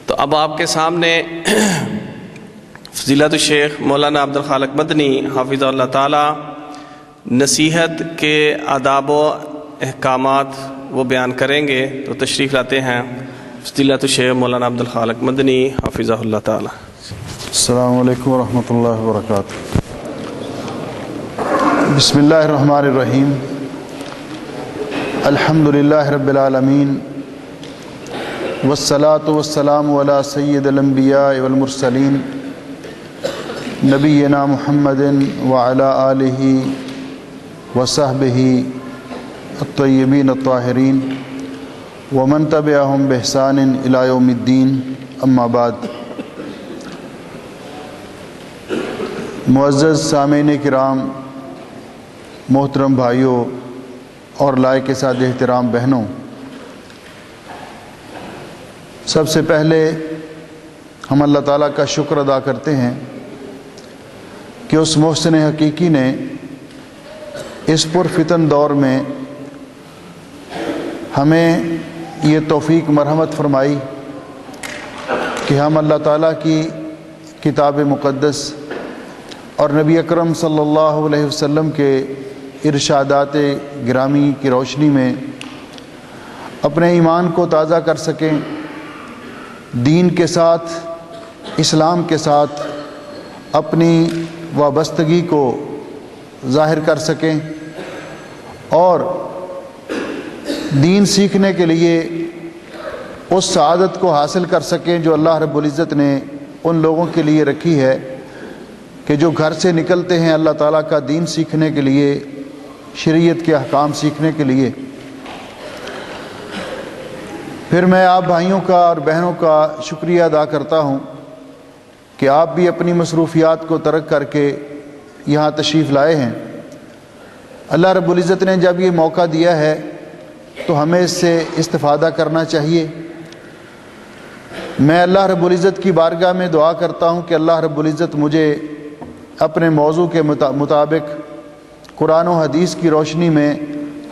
تو اب آپ کے سامنے فضیلت الشیخ مولانا عبد الخالق مدنی حافظہ اللہ تعالی نصیحت کے آداب و احکامات وہ بیان کریں گے، تو تشریف لاتے ہیں فضیلت الشیخ مولانا عبد الخالق مدنی حافظہ اللہ تعالی۔ السلام علیکم ورحمۃ اللہ وبرکاتہ۔ بسم اللہ الرحمن الرحیم، الحمد للہ رب العالمین، والصلاة والسلام علی سید الانبیاء والمرسلین، نبینا محمد وعلی آلہ وصحبہ الطیبین الطاہرین ومن تبعہم بإحسان الی یوم الدین، اما بعد۔ معزز سامعین کرام، محترم بھائیوں اور لائق کے ساتھ احترام بہنوں، سب سے پہلے ہم اللہ تعالیٰ کا شکر ادا کرتے ہیں کہ اس محسن حقیقی نے اس پرفتن دور میں ہمیں یہ توفیق مرحمت فرمائی کہ ہم اللہ تعالیٰ کی کتاب مقدس اور نبی اکرم صلی اللہ علیہ وسلم کے ارشادات گرامی کی روشنی میں اپنے ایمان کو تازہ کر سکیں، دین کے ساتھ، اسلام کے ساتھ اپنی وابستگی کو ظاہر کر سکیں اور دین سیکھنے کے لیے اس سعادت کو حاصل کر سکیں جو اللہ رب العزت نے ان لوگوں کے لیے رکھی ہے کہ جو گھر سے نکلتے ہیں اللہ تعالیٰ کا دین سیکھنے کے لیے، شریعت کے احکام سیکھنے کے لیے۔ پھر میں آپ بھائیوں کا اور بہنوں کا شکریہ ادا کرتا ہوں کہ آپ بھی اپنی مصروفیات کو ترک کر کے یہاں تشریف لائے ہیں۔ اللہ رب العزت نے جب یہ موقع دیا ہے تو ہمیں اس سے استفادہ کرنا چاہیے۔ میں اللہ رب العزت کی بارگاہ میں دعا کرتا ہوں کہ اللہ رب العزت مجھے اپنے موضوع کے مطابق قرآن و حدیث کی روشنی میں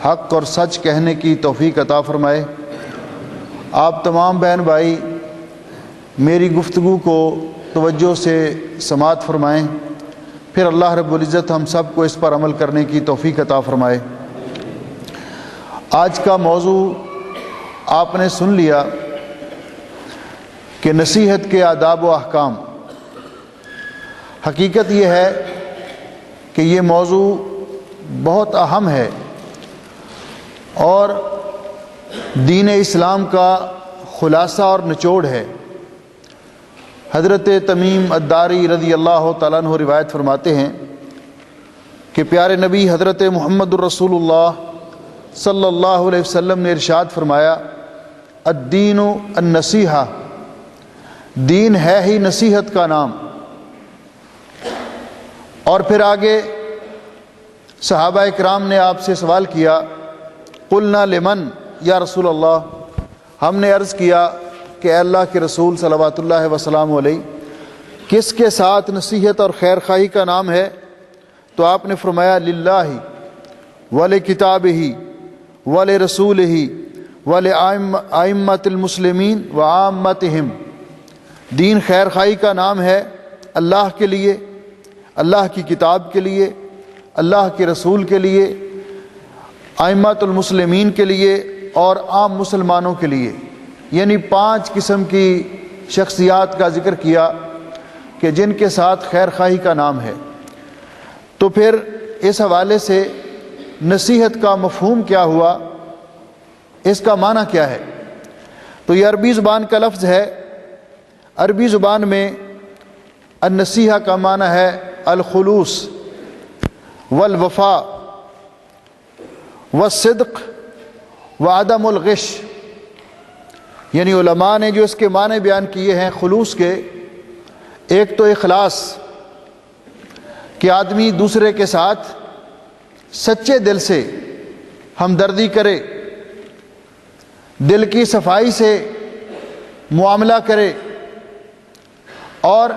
حق اور سچ کہنے کی توفیق عطا فرمائے۔ آپ تمام بہن بھائی میری گفتگو کو توجہ سے سماعت فرمائیں، پھر اللہ رب العزت ہم سب کو اس پر عمل کرنے کی توفیق عطا فرمائے۔ آج کا موضوع آپ نے سن لیا کہ نصیحت کے آداب و احکام۔ حقیقت یہ ہے کہ یہ موضوع بہت اہم ہے اور دین اسلام کا خلاصہ اور نچوڑ ہے۔ حضرت تمیم الداری رضی اللہ تعالیٰ عنہ روایت فرماتے ہیں کہ پیارے نبی حضرت محمد الرسول اللہ صلی اللہ علیہ وسلم نے ارشاد فرمایا، الدین النصیحہ، دین ہے ہی نصیحت کا نام۔ اور پھر آگے صحابہ اکرام نے آپ سے سوال کیا، قلنا لمن یا رسول اللہ، ہم نے عرض کیا کہ اے اللہ کے رسول صلوات اللہ وسلام علیہ، کس کے ساتھ نصیحت اور خیر خواہی کا نام ہے؟ تو آپ نے فرمایا، للہ ولکتابہ ولرسولہ ولائمۃ المسلمین وعامتہم، دین خیر خواہی کا نام ہے اللہ کے لیے، اللہ کی کتاب کے لیے، اللہ کے رسول کے لیے، ائمۃ المسلمین کے لیے اور عام مسلمانوں کے لیے۔ یعنی 5 قسم کی شخصیات کا ذکر کیا کہ جن کے ساتھ خیر خواہی کا نام ہے۔ تو پھر اس حوالے سے نصیحت کا مفہوم کیا ہوا، اس کا معنی کیا ہے؟ تو یہ عربی زبان کا لفظ ہے۔ عربی زبان میں النصیحہ کا معنی ہے الخلوص والوفاء والصدق وعدم الغش۔ یعنی علماء نے جو اس کے معنی بیان کیے ہیں خلوص کے، ایک تو اخلاص کہ آدمی دوسرے کے ساتھ سچے دل سے ہمدردی کرے، دل کی صفائی سے معاملہ کرے اور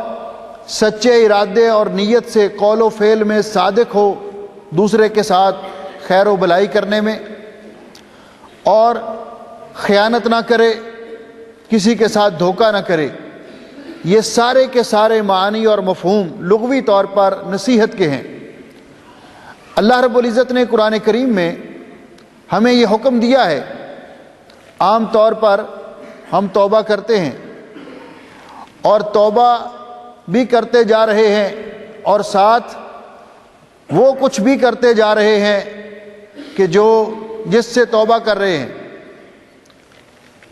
سچے ارادے اور نیت سے قول و فعل میں صادق ہو دوسرے کے ساتھ خیر و بھلائی کرنے میں، اور خیانت نہ کرے، کسی کے ساتھ دھوکہ نہ کرے، یہ سارے کے سارے معنی اور مفہوم لغوی طور پر نصیحت کے ہیں۔ اللہ رب العزت نے قرآن کریم میں ہمیں یہ حکم دیا ہے۔ عام طور پر ہم توبہ کرتے ہیں اور توبہ بھی کرتے جا رہے ہیں اور ساتھ وہ کچھ بھی کرتے جا رہے ہیں کہ جس سے توبہ کر رہے ہیں۔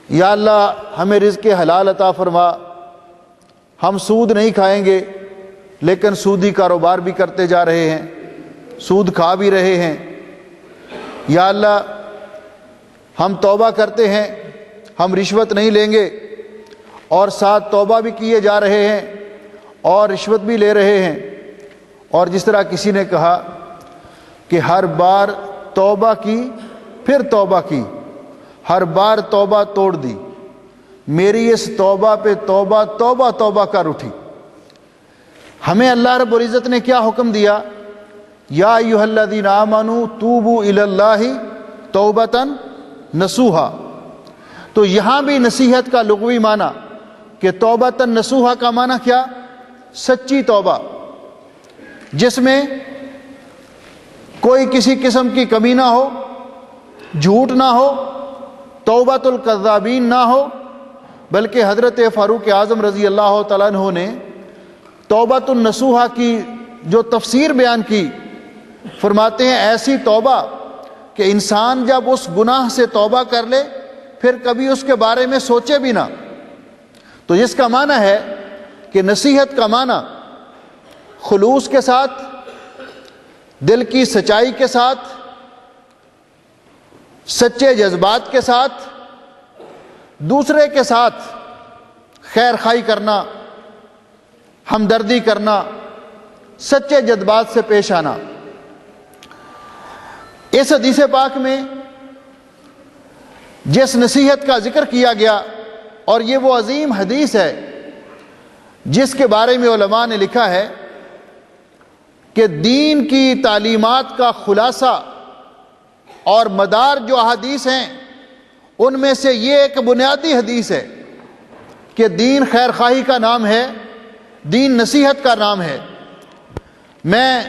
یا اللہ ہمیں رزق حلال عطا فرما، ہم سود نہیں کھائیں گے لیکن سودی کاروبار بھی کرتے جا رہے ہیں، سود کھا بھی رہے ہیں۔ یا اللہ ہم توبہ کرتے ہیں، ہم رشوت نہیں لیں گے، اور ساتھ توبہ بھی کیے جا رہے ہیں اور رشوت بھی لے رہے ہیں۔ اور جس طرح کسی نے کہا کہ ہر بار توبہ کی پھر توبہ کی، ہر بار توبہ توڑ دی، میری اس توبہ پہ توبہ توبہ توبہ کر اٹھی۔ ہمیں اللہ رب العزت نے کیا حکم دیا؟ یا ایھا الذین آمنوا توبوا الی اللہ توبۃ نصوحا۔ تو یہاں بھی نصیحت کا لغوی معنی کہ توبۃ نصوحا کا معنی کیا؟ سچی توبہ، جس میں کوئی کسی قسم کی کمی نہ ہو، جھوٹ نہ ہو، توبۃ الکذابین نہ ہو، بلکہ حضرت فاروق اعظم رضی اللہ تعالیٰ عنہ نے توبۃ النصوحا کی جو تفسیر بیان کی، فرماتے ہیں ایسی توبہ کہ انسان جب اس گناہ سے توبہ کر لے پھر کبھی اس کے بارے میں سوچے بھی نہ۔ تو اس کا معنی ہے کہ نصیحت کا معنی خلوص کے ساتھ، دل کی سچائی کے ساتھ، سچے جذبات کے ساتھ، دوسرے کے ساتھ خیر خواہی کرنا، ہمدردی کرنا، سچے جذبات سے پیش آنا۔ اس حدیث پاک میں جس نصیحت کا ذکر کیا گیا، اور یہ وہ عظیم حدیث ہے جس کے بارے میں علماء نے لکھا ہے کہ دین کی تعلیمات کا خلاصہ اور مدار جو احادیث ہیں ان میں سے یہ ایک بنیادی حدیث ہے کہ دین خیر خواہی کا نام ہے، دین نصیحت کا نام ہے۔ میں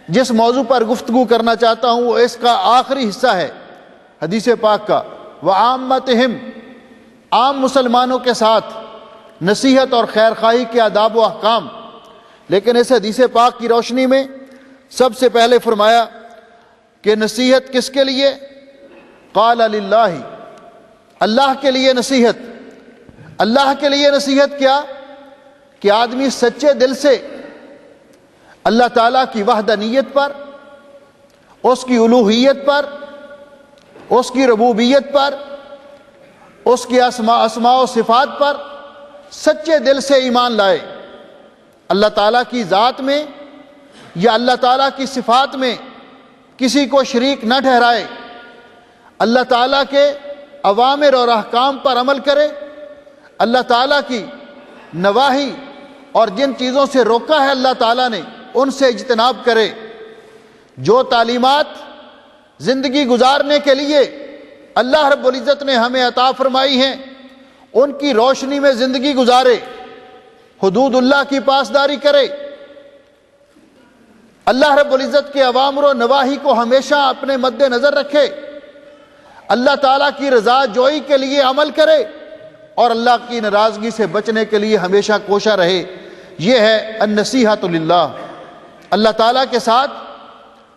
جس موضوع پر گفتگو کرنا چاہتا ہوں وہ اس کا آخری حصہ ہے حدیث پاک کا، وعامتہم، عام مسلمانوں کے ساتھ نصیحت اور خیر خواہی کے آداب و احکام۔ لیکن اس حدیث پاک کی روشنی میں سب سے پہلے فرمایا کہ نصیحت کس کے لیے؟ قال للہ، اللہ کے لیے نصیحت۔ اللہ کے لیے نصیحت کیا؟ کہ آدمی سچے دل سے اللہ تعالیٰ کی وحدانیت پر، اس کی الوہیت پر، اس کی ربوبیت پر، اس کی اسماء و صفات پر سچے دل سے ایمان لائے۔ اللہ تعالیٰ کی ذات میں یا اللہ تعالیٰ کی صفات میں کسی کو شریک نہ ٹھہرائے، اللہ تعالیٰ کے اوامر اور احکام پر عمل کرے، اللہ تعالیٰ کی نواہی اور جن چیزوں سے روکا ہے اللہ تعالیٰ نے ان سے اجتناب کرے۔ جو تعلیمات زندگی گزارنے کے لیے اللہ رب العزت نے ہمیں عطا فرمائی ہیں ان کی روشنی میں زندگی گزارے، حدود اللہ کی پاسداری کرے، اللہ رب العزت کے اوامر و نواہی کو ہمیشہ اپنے مد نظر رکھے، اللہ تعالیٰ کی رضا جوئی کے لیے عمل کرے اور اللہ کی ناراضگی سے بچنے کے لیے ہمیشہ کوشاں رہے۔ یہ ہے النصیحۃ للہ، اللہ تعالیٰ کے ساتھ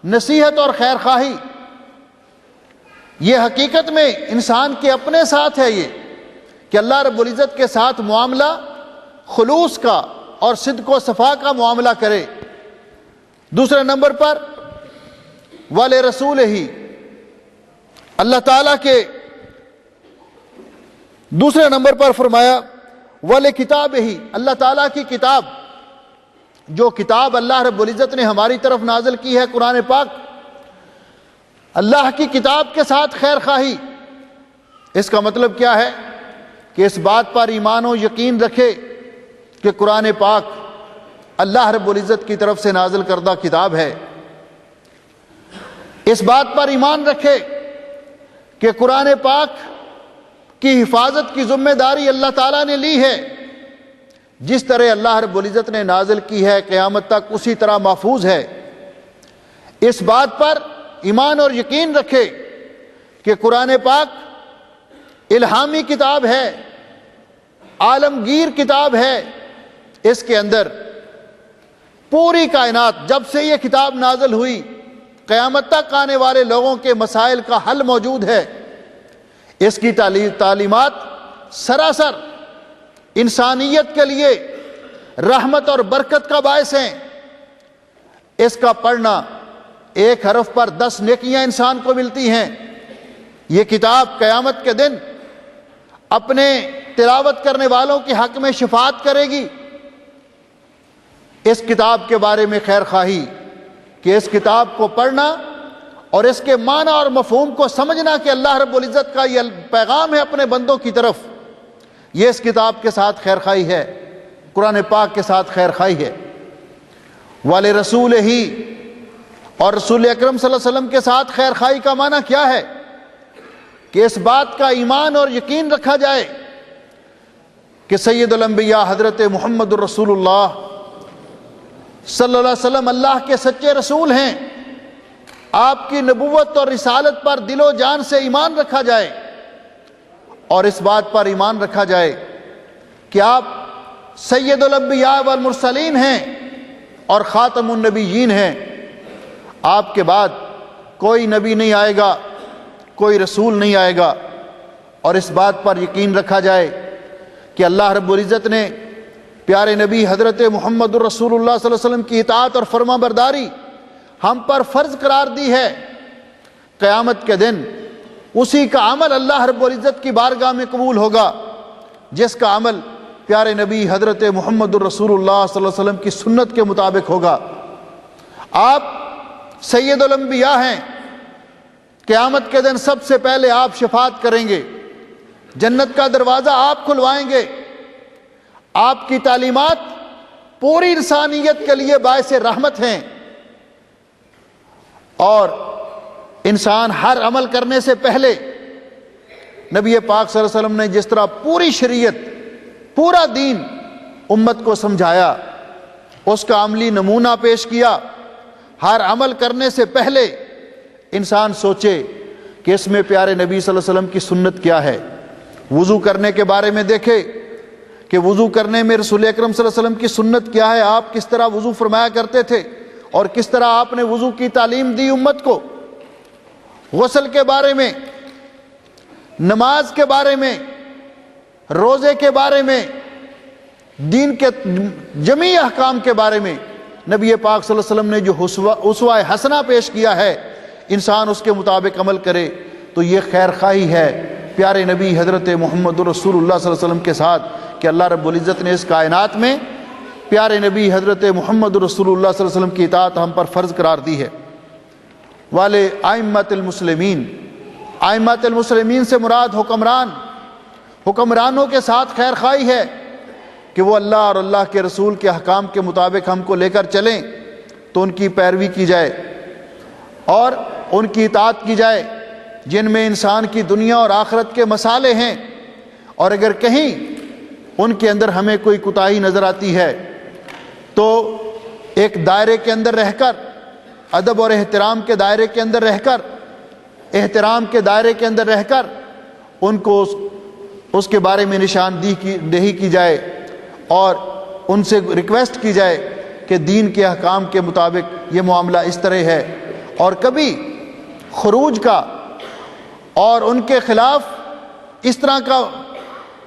نصیحت اور خیر خواہی۔ یہ حقیقت میں انسان کے اپنے ساتھ ہے یہ کہ اللہ رب العزت کے ساتھ معاملہ خلوص کا اور صدق و صفا کا معاملہ کرے۔ دوسرے نمبر پر وَلِرَسُولِهِ، اللہ تعالیٰ کے دوسرے نمبر پر فرمایا وَلِكِتَابِهِ، اللہ تعالیٰ کی کتاب، جو کتاب اللہ رب العزت نے ہماری طرف نازل کی ہے قرآن پاک، اللہ کی کتاب کے ساتھ خیر خواہی۔ اس کا مطلب کیا ہے؟ کہ اس بات پر ایمان و یقین رکھے کہ قرآن پاک اللہ رب العزت کی طرف سے نازل کردہ کتاب ہے۔ اس بات پر ایمان رکھے کہ قرآن پاک کی حفاظت کی ذمہ داری اللہ تعالیٰ نے لی ہے. جس طرح اللہ رب العزت نے نازل کی ہے قیامت تک اسی طرح محفوظ ہے. اس بات پر ایمان اور یقین رکھے کہ قرآن پاک الہامی کتاب ہے، عالمگیر کتاب ہے. اس کے اندر پوری کائنات جب سے یہ کتاب نازل ہوئی قیامت تک آنے والے لوگوں کے مسائل کا حل موجود ہے. اس کی تعلیمات سراسر انسانیت کے لیے رحمت اور برکت کا باعث ہیں. اس کا پڑھنا ایک حرف پر 10 نیکیاں انسان کو ملتی ہیں. یہ کتاب قیامت کے دن اپنے تلاوت کرنے والوں کے حق میں شفاعت کرے گی. اس کتاب کے بارے میں خیر خواہی کہ اس کتاب کو پڑھنا اور اس کے معنی اور مفہوم کو سمجھنا کہ اللہ رب العزت کا یہ پیغام ہے اپنے بندوں کی طرف، یہ اس کتاب کے ساتھ خیر خواہی ہے، قرآن پاک کے ساتھ خیر خواہی ہے. والے رسول ہی اور رسول اکرم صلی اللہ علیہ وسلم کے ساتھ خیر خواہی کا معنی کیا ہے کہ اس بات کا ایمان اور یقین رکھا جائے کہ سید الانبیاء حضرت محمد الرسول اللہ صلی اللہ علیہ وسلم اللہ کے سچے رسول ہیں. آپ کی نبوت اور رسالت پر دل و جان سے ایمان رکھا جائے اور اس بات پر ایمان رکھا جائے کہ آپ سید الانبیاء والمرسلین ہیں اور خاتم النبیین ہیں. آپ کے بعد کوئی نبی نہیں آئے گا، کوئی رسول نہیں آئے گا. اور اس بات پر یقین رکھا جائے کہ اللہ رب العزت نے پیارے نبی حضرت محمد الرسول اللہ صلی اللہ علیہ وسلم کی اطاعت اور فرما برداری ہم پر فرض قرار دی ہے. قیامت کے دن اسی کا عمل اللہ رب العزت کی بارگاہ میں قبول ہوگا جس کا عمل پیارے نبی حضرت محمد الرسول اللہ صلی اللہ علیہ وسلم کی سنت کے مطابق ہوگا. آپ سید الانبیاء ہیں. قیامت کے دن سب سے پہلے آپ شفاعت کریں گے، جنت کا دروازہ آپ کھلوائیں گے. آپ کی تعلیمات پوری انسانیت کے لیے باعث رحمت ہیں اور انسان ہر عمل کرنے سے پہلے نبی پاک صلی اللہ علیہ وسلم نے جس طرح پوری شریعت پورا دین امت کو سمجھایا اس کا عملی نمونہ پیش کیا. ہر عمل کرنے سے پہلے انسان سوچے کہ اس میں پیارے نبی صلی اللہ علیہ وسلم کی سنت کیا ہے. وضو کرنے کے بارے میں دیکھے کہ وضو کرنے میں رسول اکرم صلی اللہ علیہ وسلم کی سنت کیا ہے، آپ کس طرح وضو فرمایا کرتے تھے اور کس طرح آپ نے وضو کی تعلیم دی امت کو. غسل کے بارے میں، نماز کے بارے میں، روزے کے بارے میں، دین کے جمیع احکام کے بارے میں نبی پاک صلی اللہ علیہ وسلم نے جو اسوہ حسنہ پیش کیا ہے، انسان اس کے مطابق عمل کرے تو یہ خیر خواہی ہے پیارے نبی حضرت محمد رسول اللہ صلی اللہ علیہ وسلم کے ساتھ کہ اللہ رب العزت نے اس کائنات میں پیارے نبی حضرت محمد رسول اللہ صلی اللہ علیہ وسلم کی اطاعت ہم پر فرض قرار دی ہے. والے ائمۃ المسلمین، ائمۃ المسلمین سے مراد حکمرانوں کے ساتھ خیر خواہی ہے کہ وہ اللہ اور اللہ کے رسول کے احکام کے مطابق ہم کو لے کر چلیں تو ان کی پیروی کی جائے اور ان کی اطاعت کی جائے جن میں انسان کی دنیا اور آخرت کے مسالے ہیں. اور اگر کہیں ان کے اندر ہمیں کوئی کوتاہی نظر آتی ہے تو ایک دائرے کے اندر رہ کر، ادب اور احترام کے دائرے کے اندر رہ کر، احترام کے دائرے کے اندر رہ کر ان کو اس کے بارے میں نشاندہی کی جائے اور ان سے ریکویسٹ کی جائے کہ دین کے احکام کے مطابق یہ معاملہ اس طرح ہے. اور کبھی خروج کا اور ان کے خلاف اس طرح کا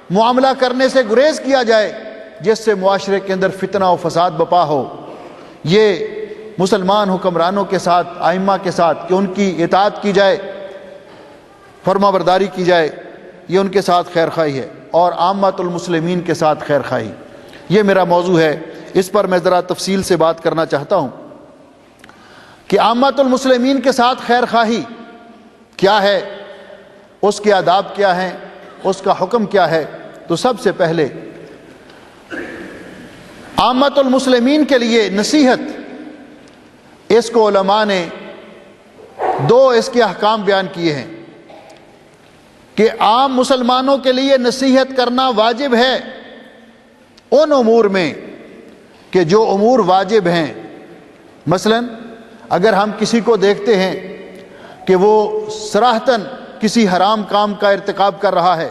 معاملہ کرنے سے گریز کیا جائے جس سے معاشرے کے اندر فتنہ و فساد بپا ہو. یہ مسلمان حکمرانوں کے ساتھ، ائمہ کے ساتھ کہ ان کی اطاعت کی جائے، فرما برداری کی جائے، یہ ان کے ساتھ خیر خواہی ہے. اور عامۃ المسلمین کے ساتھ خیر خواہی، یہ میرا موضوع ہے. اس پر میں ذرا تفصیل سے بات کرنا چاہتا ہوں کہ عامۃ المسلمین کے ساتھ خیر خواہی کیا ہے، اس کے آداب کیا ہیں، اس کا حکم کیا ہے. تو سب سے پہلے عامۃ المسلمین کے لیے نصیحت، اس کو علماء نے 2 اس کے احکام بیان کیے ہیں. کہ عام مسلمانوں کے لیے نصیحت کرنا واجب ہے ان امور میں کہ جو امور واجب ہیں۔ مثلا اگر ہم کسی کو دیکھتے ہیں کہ وہ صراحتاً کسی حرام کام کا ارتکاب کر رہا ہے،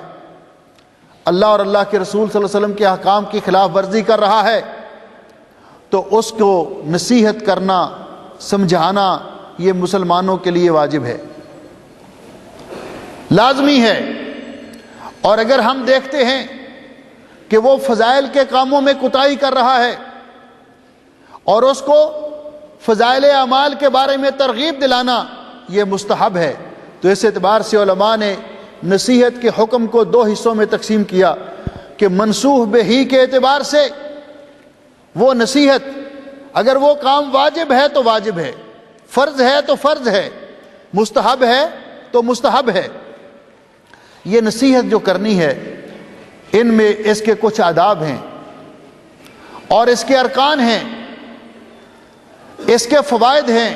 اللہ اور اللہ کے رسول صلی اللہ علیہ وسلم کے احکام کی خلاف ورزی کر رہا ہے، تو اس کو نصیحت کرنا، سمجھانا یہ مسلمانوں کے لیے واجب ہے، لازمی ہے۔ اور اگر ہم دیکھتے ہیں کہ وہ فضائل کے کاموں میں کوتاہی کر رہا ہے اور اس کو فضائل اعمال کے بارے میں ترغیب دلانا یہ مستحب ہے، تو اس اعتبار سے علماء نے نصیحت کے حکم کو دو حصوں میں تقسیم کیا کہ منسوخ بہی کے اعتبار سے وہ نصیحت اگر وہ کام واجب ہے تو واجب ہے، فرض ہے تو فرض ہے، مستحب ہے تو مستحب ہے۔ یہ نصیحت جو کرنی ہے ان میں اس کے کچھ آداب ہیں اور اس کے ارکان ہیں، اس کے فوائد ہیں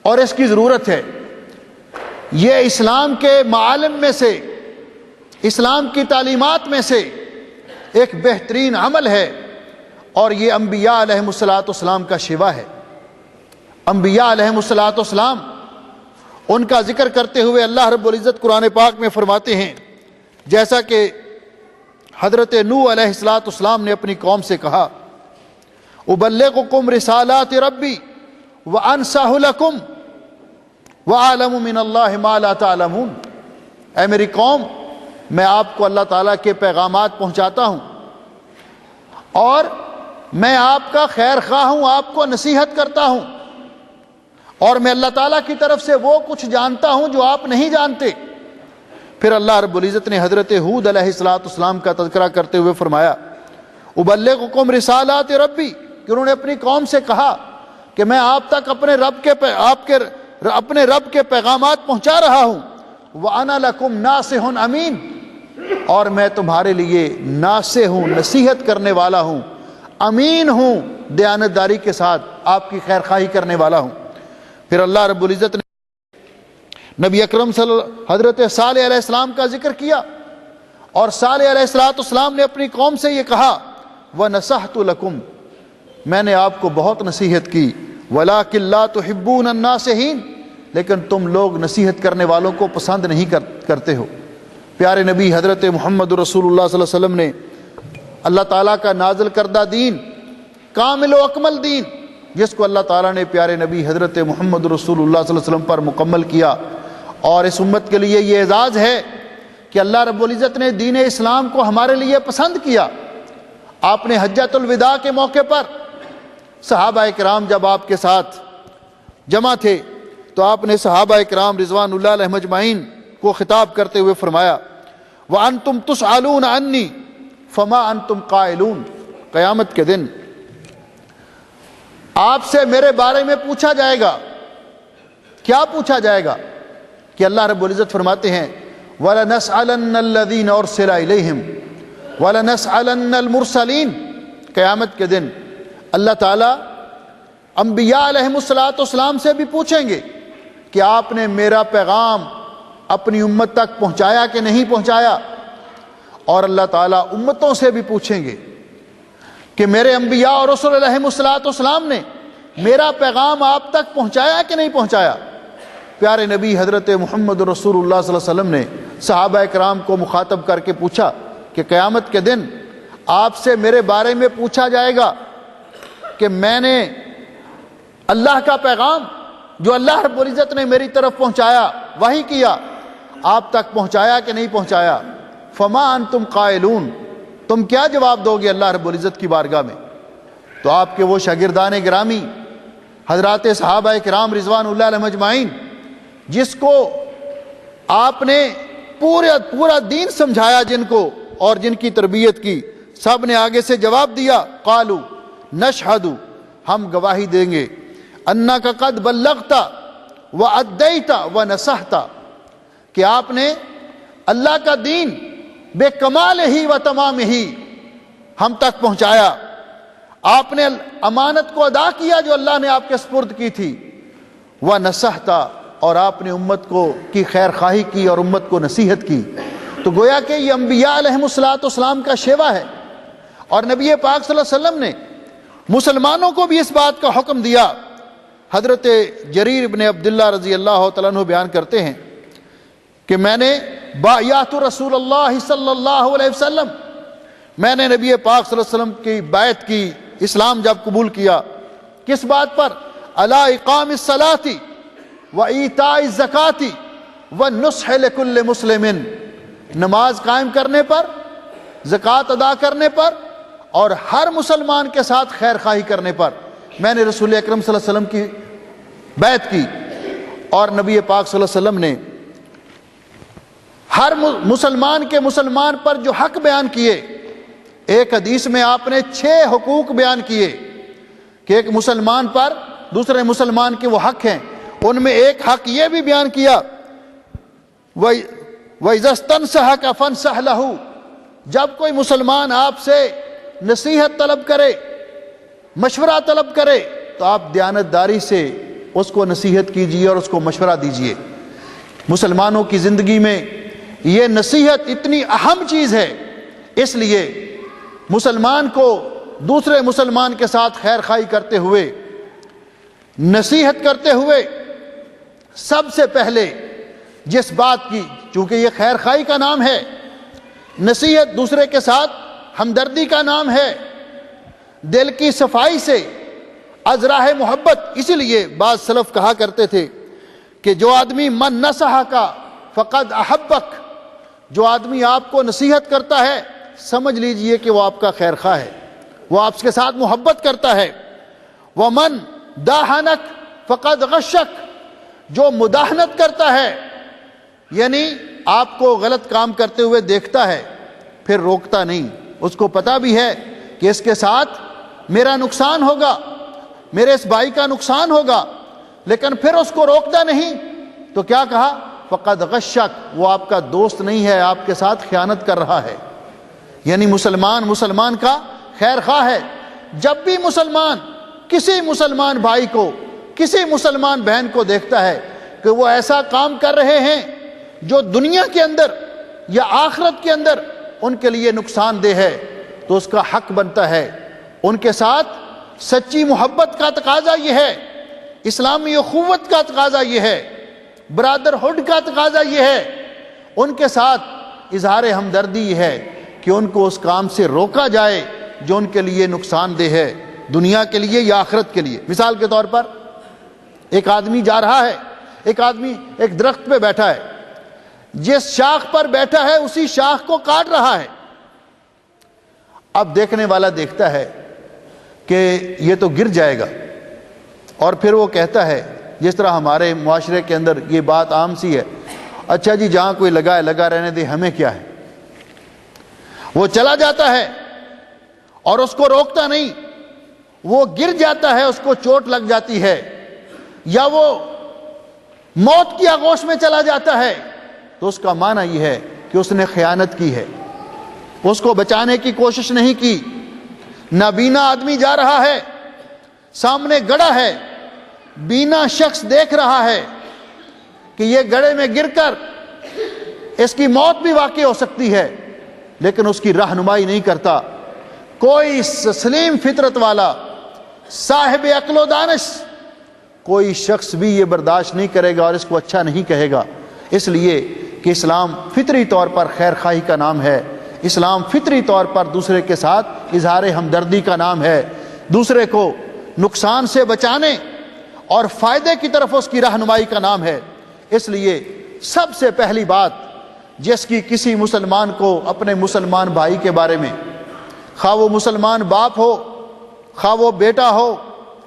اور اس کی ضرورت ہے۔ یہ اسلام کے معالم میں سے، اسلام کی تعلیمات میں سے ایک بہترین عمل ہے اور یہ انبیاء علیہم الصلوۃ کا شیوا ہے۔ انبیاء علیہم الصلوۃ ان کا ذکر کرتے ہوئے اللہ رب العزت قرآن پاک میں فرماتے ہیں، جیسا کہ حضرت نوح علیہ السلام نے اپنی قوم سے کہا، ابلغکم رسالات ربی وانصح لکم وَأَعْلَمُ مِنَ اللَّهِ مَا لَا تَعْلَمُونَ، اے میری قوم، میں آپ کو اللہ تعالیٰ کے پیغامات پہنچاتا ہوں اور میں آپ کا خیر خواہ ہوں، آپ کو نصیحت کرتا ہوں، اور میں اللہ تعالیٰ کی طرف سے وہ کچھ جانتا ہوں جو آپ نہیں جانتے۔ پھر اللہ رب العزت نے حضرت ہود علیہ السلام کا تذکرہ کرتے ہوئے فرمایا، ابلغکم رسالات ربی، کہ انہوں نے اپنی قوم سے کہا کہ میں آپ تک اپنے رب کے پیغامات پہنچا رہا ہوں، وَأَنَا لَكُمْ نَاصِحٌ امین، اور میں تمہارے لیے ناصح ہوں، نصیحت کرنے والا ہوں، امین ہوں، دیانتداری کے ساتھ آپ کی خیر خواہی کرنے والا ہوں۔ پھر اللہ رب العزت نے نبی اکرم حضرت صالح علیہ السلام کا ذکر کیا اور صالح علیہ السلام نے اپنی قوم سے یہ کہا، وَنَصَحْتُ لَكُمْ، میں نے آپ کو بہت نصیحت کی، وَلَٰكِن لَّا تُحِبُّونَ النَّاصِحِينَ، لیکن تم لوگ نصیحت کرنے والوں کو پسند نہیں کرتے ہو۔ پیارے نبی حضرت محمد رسول اللہ صلی اللہ علیہ وسلم نے اللہ تعالیٰ کا نازل کردہ دین، کامل و اکمل دین، جس کو اللہ تعالیٰ نے پیارے نبی حضرت محمد رسول اللہ صلی اللہ علیہ وسلم پر مکمل کیا، اور اس امت کے لیے یہ اعزاز ہے کہ اللہ رب العزت نے دین اسلام کو ہمارے لیے پسند کیا۔ آپ نے حجۃ الوداع کے موقع پر صحابہ کرام جب آپ کے ساتھ جمع تھے تو آپ نے صحابہ کرام رضوان اللہ علیہم اجمعین کو خطاب کرتے ہوئے فرمایا، وَأَنْتُمْ تُسْأَلُونَ عَنِّي فَمَا أَنْتُمْ قَائِلُونَ، قیامت کے دن آپ سے میرے بارے میں پوچھا جائے گا۔ کیا پوچھا جائے گا؟ کہ اللہ رب العزت فرماتے ہیں، وَلَنَسْأَلَنَّ الَّذِينَ أُرْسِلَ إِلَيْهِمْ وَلَنَسْأَلَنَّ الْمُرْسَلِينَ، قیامت کے دن اللہ تعالیٰ انبیاء علیہم السلام سے بھی پوچھیں گے کہ آپ نے میرا پیغام اپنی امت تک پہنچایا کہ نہیں پہنچایا، اور اللہ تعالیٰ امتوں سے بھی پوچھیں گے کہ میرے انبیاء اور رسول علیہم السلام نے میرا پیغام آپ تک پہنچایا کہ نہیں پہنچایا۔ پیارے نبی حضرت محمد رسول اللہ صلی اللہ علیہ وسلم نے صحابہ کرام کو مخاطب کر کے پوچھا کہ قیامت کے دن آپ سے میرے بارے میں پوچھا جائے گا کہ میں نے اللہ کا پیغام جو اللہ رب العزت نے میری طرف پہنچایا، وحی کیا، آپ تک پہنچایا کہ نہیں پہنچایا۔ فما انتم قائلون، تم کیا جواب دو گے اللہ رب العزت کی بارگاہ میں؟ تو آپ کے وہ شاگردان گرامی حضرات صحابہ کرام رضوان اللہ علیہم اجمعین، جس کو آپ نے پورا دین سمجھایا جن کو اور جن کی تربیت کی، سب نے آگے سے جواب دیا، قالو نشہد، ہم گواہی دیں گے، انک قد بلغت وادیت ونصحت، کہ آپ نے اللہ کا دین بے کمال ہی و تمام ہی ہم تک پہنچایا، آپ نے امانت کو ادا کیا جو اللہ نے آپ کے سپرد کی تھی، ونصحت، اور آپ نے امت کو کی خیر خواہی کی اور امت کو نصیحت کی۔ تو گویا کہ یہ انبیاء علیہم السلام کا شیوا ہے، اور نبی پاک صلی اللہ علیہ وسلم نے مسلمانوں کو بھی اس بات کا حکم دیا۔ حضرت جریر ابن عبداللہ رضی اللہ تعالیٰ عنہ بیان کرتے ہیں کہ میں نے بایعت رسول اللہ صلی اللہ علیہ وسلم، میں نے نبی پاک صلی اللہ علیہ وسلم کی بیعت کی، اسلام جب قبول کیا، کس بات پر؟ علی اقام الصلاۃ و ایتاء الزکاۃ والنصح لکل مسلم، نماز قائم کرنے پر، زکوٰۃ ادا کرنے پر، اور ہر مسلمان کے ساتھ خیر خواہی کرنے پر میں نے رسول اکرم صلی اللہ علیہ وسلم کی بیعت کی۔ اور نبی پاک صلی اللہ علیہ وسلم نے ہر مسلمان پر جو حق بیان کیے، ایک حدیث میں آپ نے 6 حقوق بیان کیے کہ ایک مسلمان پر دوسرے مسلمان کے وہ حق ہیں، ان میں ایک حق یہ بھی بیان کیا وَإِذَا اسْتَنْصَحَكَ فَانْصَحْ لَهُ، جب کوئی مسلمان آپ سے نصیحت طلب کرے، مشورہ طلب کرے، تو آپ دیانتداری سے اس کو نصیحت کیجیے اور اس کو مشورہ دیجیے۔ مسلمانوں کی زندگی میں یہ نصیحت اتنی اہم چیز ہے، اس لیے مسلمان کو دوسرے مسلمان کے ساتھ خیر خواہی کرتے ہوئے، نصیحت کرتے ہوئے، سب سے پہلے جس بات کی، چونکہ یہ خیر خواہی کا نام ہے، نصیحت دوسرے کے ساتھ ہمدردی کا نام ہے، دل کی صفائی سے، از راہ محبت۔ اسی لیے بعض سلف کہا کرتے تھے کہ جو آدمی من نصحک فقد احبک، جو آدمی آپ کو نصیحت کرتا ہے سمجھ لیجئے کہ وہ آپ کا خیر خواہ ہے، وہ آپ کے ساتھ محبت کرتا ہے۔ ومن داہنک فقد غشک، جو مداہنت کرتا ہے، یعنی آپ کو غلط کام کرتے ہوئے دیکھتا ہے پھر روکتا نہیں، اس کو پتہ بھی ہے کہ اس کے ساتھ میرا نقصان ہوگا، میرے اس بھائی کا نقصان ہوگا، لیکن پھر اس کو روکتا نہیں، تو کیا کہا؟ فقد غشک، وہ آپ کا دوست نہیں ہے، آپ کے ساتھ خیانت کر رہا ہے۔ یعنی مسلمان کا خیر خواہ ہے۔ جب بھی مسلمان کسی مسلمان بھائی کو، کسی مسلمان بہن کو دیکھتا ہے کہ وہ ایسا کام کر رہے ہیں جو دنیا کے اندر یا آخرت کے اندر ان کے لیے نقصان دہ ہے، تو اس کا حق بنتا ہے ان کے ساتھ سچی محبت کا تقاضا یہ ہے، اسلامی اخوت کا تقاضا یہ ہے، برادرہڈ کا تقاضا یہ ہے، ان کے ساتھ اظہار ہمدردی یہ ہے کہ ان کو اس کام سے روکا جائے جو ان کے لیے نقصان دہ ہے، دنیا کے لیے یا آخرت کے لیے۔ مثال کے طور پر ایک آدمی جا رہا ہے، ایک آدمی ایک درخت پہ بیٹھا ہے، جس شاخ پر بیٹھا ہے اسی شاخ کو کاٹ رہا ہے۔ اب دیکھنے والا دیکھتا ہے کہ یہ تو گر جائے گا، اور پھر وہ کہتا ہے، جس طرح ہمارے معاشرے کے اندر یہ بات عام سی ہے، اچھا جی جہاں کوئی لگا ہے لگا رہنے دے، ہمیں کیا ہے۔ وہ چلا جاتا ہے اور اس کو روکتا نہیں، وہ گر جاتا ہے، اس کو چوٹ لگ جاتی ہے، یا وہ موت کی آغوش میں چلا جاتا ہے، تو اس کا معنی یہ ہے کہ اس نے خیانت کی ہے، اس کو بچانے کی کوشش نہیں کی۔ نابینا آدمی جا رہا ہے، سامنے گڑھا ہے، بینا شخص دیکھ رہا ہے کہ یہ گڑھے میں گر کر اس کی موت بھی واقع ہو سکتی ہے، لیکن اس کی رہنمائی نہیں کرتا۔ کوئی سلیم فطرت والا، صاحب عقل و دانش، کوئی شخص بھی یہ برداشت نہیں کرے گا اور اس کو اچھا نہیں کہے گا، اس لیے کہ اسلام فطری طور پر خیر خواہی کا نام ہے، اسلام فطری طور پر دوسرے کے ساتھ اظہار ہمدردی کا نام ہے، دوسرے کو نقصان سے بچانے اور فائدے کی طرف اس کی رہنمائی کا نام ہے۔ اس لیے سب سے پہلی بات جس کی کسی مسلمان کو اپنے مسلمان بھائی کے بارے میں، خواہ وہ مسلمان باپ ہو، خواہ وہ بیٹا ہو،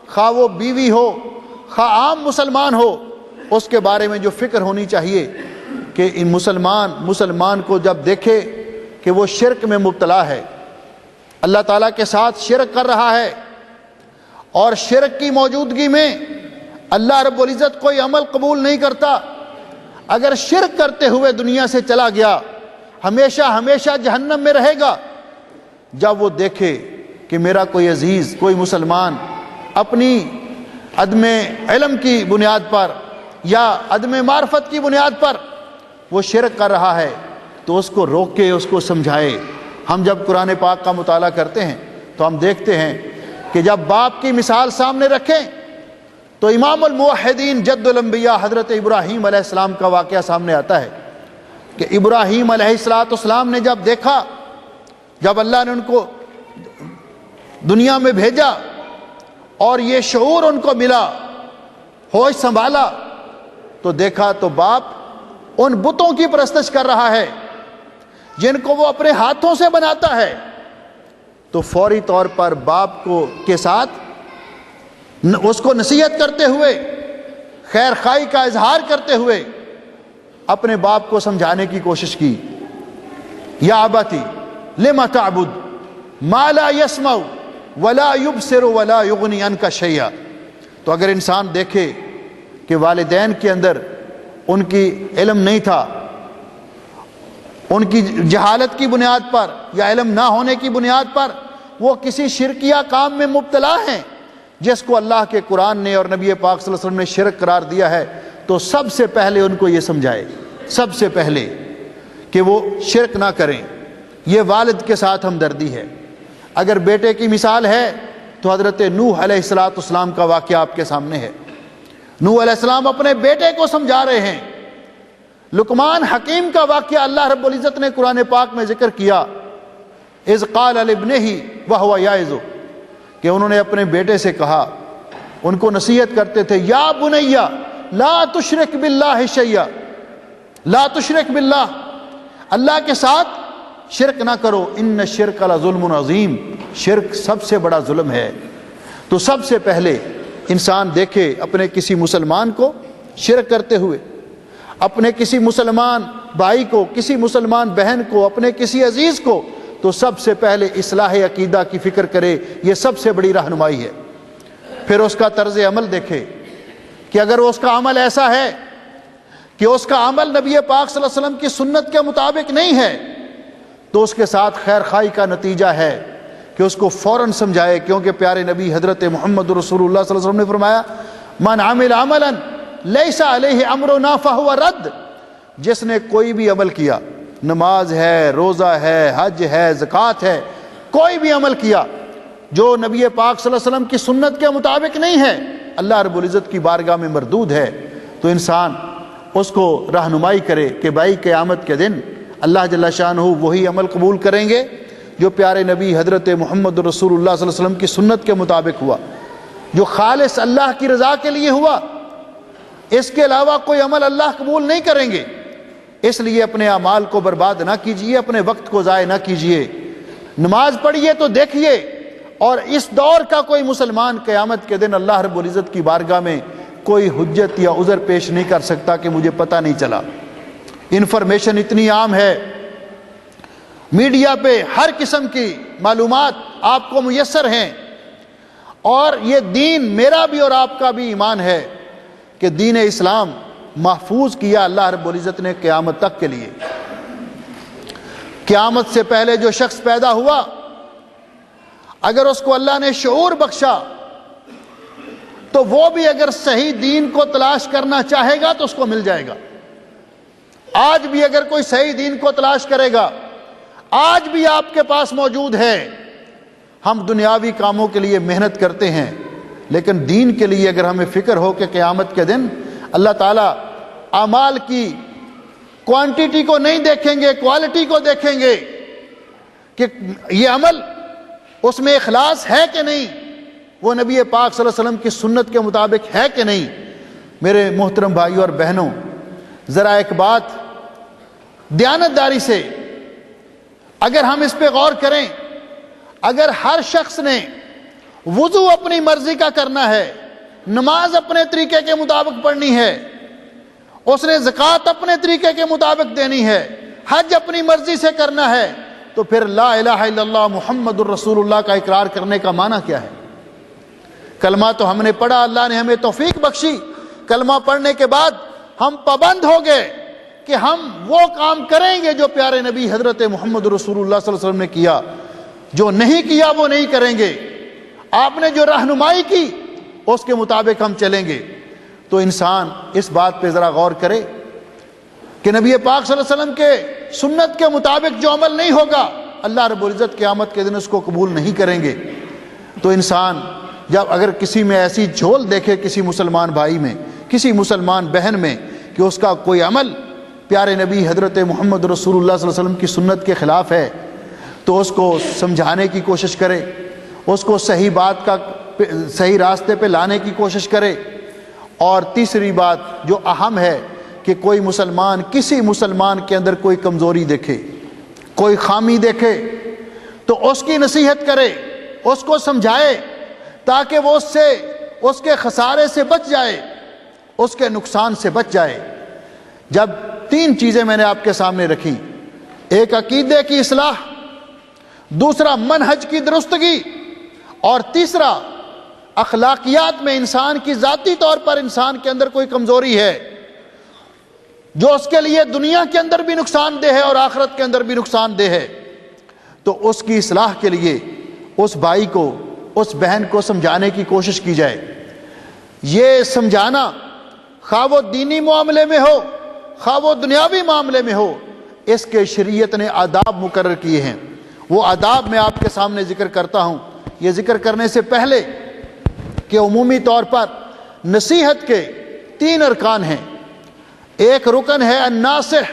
خواہ وہ بیوی ہو، خواہ عام مسلمان ہو، اس کے بارے میں جو فکر ہونی چاہیے کہ ان مسلمان کو جب دیکھے کہ وہ شرک میں مبتلا ہے، اللہ تعالیٰ کے ساتھ شرک کر رہا ہے، اور شرک کی موجودگی میں اللہ رب العزت کوئی عمل قبول نہیں کرتا، اگر شرک کرتے ہوئے دنیا سے چلا گیا ہمیشہ ہمیشہ جہنم میں رہے گا۔ جب وہ دیکھے کہ میرا کوئی عزیز، کوئی مسلمان اپنی عدم علم کی بنیاد پر یا عدم معرفت کی بنیاد پر وہ شرک کر رہا ہے تو اس کو روک کے اس کو سمجھائے۔ ہم جب قرآن پاک کا مطالعہ کرتے ہیں تو ہم دیکھتے ہیں کہ جب باپ کی مثال سامنے رکھیں تو امام الموحدین جد الانبیاء حضرت ابراہیم علیہ السلام کا واقعہ سامنے آتا ہے کہ ابراہیم علیہ السلام نے جب دیکھا، جب اللہ نے ان کو دنیا میں بھیجا اور یہ شعور ان کو ملا، ہوش سنبھالا، تو دیکھا تو باپ ان بتوں کی پرستش کر رہا ہے جن کو وہ اپنے ہاتھوں سے بناتا ہے۔ تو فوری طور پر باپ کو کے ساتھ اس کو نصیحت کرتے ہوئے، خیر خواہی کا اظہار کرتے ہوئے اپنے باپ کو سمجھانے کی کوشش کی، یا ابتی لم تعبد ما لا يسمع ولا يبصر ولا يغني عنك شيئا۔ تو اگر انسان دیکھے کہ والدین کے اندر ان کی علم نہیں تھا، ان کی جہالت کی بنیاد پر یا علم نہ ہونے کی بنیاد پر وہ کسی شرکیہ کام میں مبتلا ہیں جس کو اللہ کے قرآن نے اور نبی پاک صلی اللہ علیہ وسلم نے شرک قرار دیا ہے، تو سب سے پہلے ان کو یہ سمجھائے، سب سے پہلے کہ وہ شرک نہ کریں۔ یہ والد کے ساتھ ہمدردی ہے۔ اگر بیٹے کی مثال ہے تو حضرت نوح علیہ السلام کا واقعہ آپ کے سامنے ہے۔ نوح علیہ السلام اپنے بیٹے کو سمجھا رہے ہیں۔ لقمان حکیم کا واقعہ اللہ رب العزت نے قرآن پاک میں ذکر کیا، اذ قال لابنہ وہو یعظہ، کہ انہوں نے اپنے بیٹے سے کہا، ان کو نصیحت کرتے تھے، یا بنی لا تشرک باللہ شیئا، لا تشرک باللہ، اللہ کے ساتھ شرک نہ کرو، ان الشرک لظلم عظیم، شرک سب سے بڑا ظلم ہے۔ تو سب سے پہلے انسان دیکھے اپنے کسی مسلمان کو شرک کرتے ہوئے، اپنے کسی مسلمان بھائی کو، کسی مسلمان بہن کو، اپنے کسی عزیز کو، تو سب سے پہلے اصلاح عقیدہ کی فکر کرے، یہ سب سے بڑی رہنمائی ہے۔ پھر اس کا طرز عمل دیکھے کہ اگر اس کا عمل ایسا ہے کہ اس کا عمل نبی پاک صلی اللہ علیہ وسلم کی سنت کے مطابق نہیں ہے تو اس کے ساتھ خیر خواہی کا نتیجہ ہے کہ اس کو فوراً سمجھائے، کیونکہ پیارے نبی حضرت محمد رسول اللہ صلی اللہ علیہ وسلم نے فرمایا، من عمل عملا لیس علیہ امرنا فہو رد، جس نے کوئی بھی عمل کیا، نماز ہے، روزہ ہے، حج ہے، زکوٰۃ ہے، کوئی بھی عمل کیا جو نبی پاک صلی اللہ علیہ وسلم کی سنت کے مطابق نہیں ہے، اللہ رب العزت کی بارگاہ میں مردود ہے۔ تو انسان اس کو رہنمائی کرے کہ بھائی قیامت کے دن اللہ جل شانہ وہی عمل قبول کریں گے جو پیارے نبی حضرت محمد رسول اللہ صلی اللہ علیہ وسلم کی سنت کے مطابق ہوا، جو خالص اللہ کی رضا کے لیے ہوا، اس کے علاوہ کوئی عمل اللہ قبول نہیں کریں گے۔ اس لیے اپنے اعمال کو برباد نہ کیجیے، اپنے وقت کو ضائع نہ کیجیے، نماز پڑھیے تو دیکھیے، اور اس دور کا کوئی مسلمان قیامت کے دن اللہ رب العزت کی بارگاہ میں کوئی حجت یا عذر پیش نہیں کر سکتا کہ مجھے پتہ نہیں چلا۔ انفارمیشن اتنی عام ہے، میڈیا پہ ہر قسم کی معلومات آپ کو میسر ہیں، اور یہ دین میرا بھی اور آپ کا بھی ایمان ہے کہ دین اسلام محفوظ کیا اللہ رب العزت نے قیامت تک کے لیے۔ قیامت سے پہلے جو شخص پیدا ہوا، اگر اس کو اللہ نے شعور بخشا تو وہ بھی اگر صحیح دین کو تلاش کرنا چاہے گا تو اس کو مل جائے گا۔ آج بھی اگر کوئی صحیح دین کو تلاش کرے گا، آج بھی آپ کے پاس موجود ہے۔ ہم دنیاوی کاموں کے لیے محنت کرتے ہیں، لیکن دین کے لیے اگر ہمیں فکر ہو کہ قیامت کے دن اللہ تعالیٰ اعمال کی کوانٹیٹی کو نہیں دیکھیں گے، کوالٹی کو دیکھیں گے کہ یہ عمل اس میں اخلاص ہے کہ نہیں، وہ نبی پاک صلی اللہ علیہ وسلم کی سنت کے مطابق ہے کہ نہیں۔ میرے محترم بھائیوں اور بہنوں، ذرا ایک بات دیانتداری سے اگر ہم اس پہ غور کریں، اگر ہر شخص نے وضو اپنی مرضی کا کرنا ہے، نماز اپنے طریقے کے مطابق پڑھنی ہے، اس نے زکوٰۃ اپنے طریقے کے مطابق دینی ہے، حج اپنی مرضی سے کرنا ہے، تو پھر لا الہ الا اللہ محمد الرسول اللہ کا اقرار کرنے کا معنی کیا ہے؟ کلمہ تو ہم نے پڑھا، اللہ نے ہمیں توفیق بخشی، کلمہ پڑھنے کے بعد ہم پابند ہو گئے کہ ہم وہ کام کریں گے جو پیارے نبی حضرت محمد رسول اللہ صلی اللہ علیہ وسلم نے کیا، جو نہیں کیا وہ نہیں کریں گے۔ آپ نے جو رہنمائی کی اس کے مطابق ہم چلیں گے۔ تو انسان اس بات پہ ذرا غور کرے کہ نبی پاک صلی اللہ علیہ وسلم کے سنت کے مطابق جو عمل نہیں ہوگا اللہ رب العزت قیامت کے دن اس کو قبول نہیں کریں گے۔ تو انسان جب اگر کسی میں ایسی جھول دیکھے، کسی مسلمان بھائی میں، کسی مسلمان بہن میں، کہ اس کا کوئی عمل پیارے نبی حضرت محمد رسول اللہ صلی اللہ علیہ وسلم کی سنت کے خلاف ہے، تو اس کو سمجھانے کی کوشش کرے، اس کو صحیح بات کا صحیح راستے پہ لانے کی کوشش کرے۔ اور تیسری بات جو اہم ہے کہ کوئی مسلمان کسی مسلمان کے اندر کوئی کمزوری دیکھے، کوئی خامی دیکھے، تو اس کی نصیحت کرے، اس کو سمجھائے، تاکہ وہ اس کے خسارے سے بچ جائے، اس کے نقصان سے بچ جائے۔ جب تین چیزیں میں نے آپ کے سامنے رکھی، ایک عقیدے کی اصلاح، دوسرا منہج کی درستگی، اور تیسرا اخلاقیات میں انسان کی ذاتی طور پر انسان کے اندر کوئی کمزوری ہے جو اس کے لیے دنیا کے اندر بھی نقصان دہ ہے اور آخرت کے اندر بھی نقصان دہ ہے، تو اس کی اصلاح کے لیے اس بھائی کو، اس بہن کو سمجھانے کی کوشش کی جائے۔ یہ سمجھانا خواہ وہ دینی معاملے میں ہو، خواہ وہ دنیاوی معاملے میں ہو، اس کے شریعت نے آداب مقرر کیے ہیں۔ وہ آداب میں آپ کے سامنے ذکر کرتا ہوں۔ یہ ذکر کرنے سے پہلے کہ عمومی طور پر نصیحت کے 3 ارکان ہیں۔ ایک رکن ہے الناصح،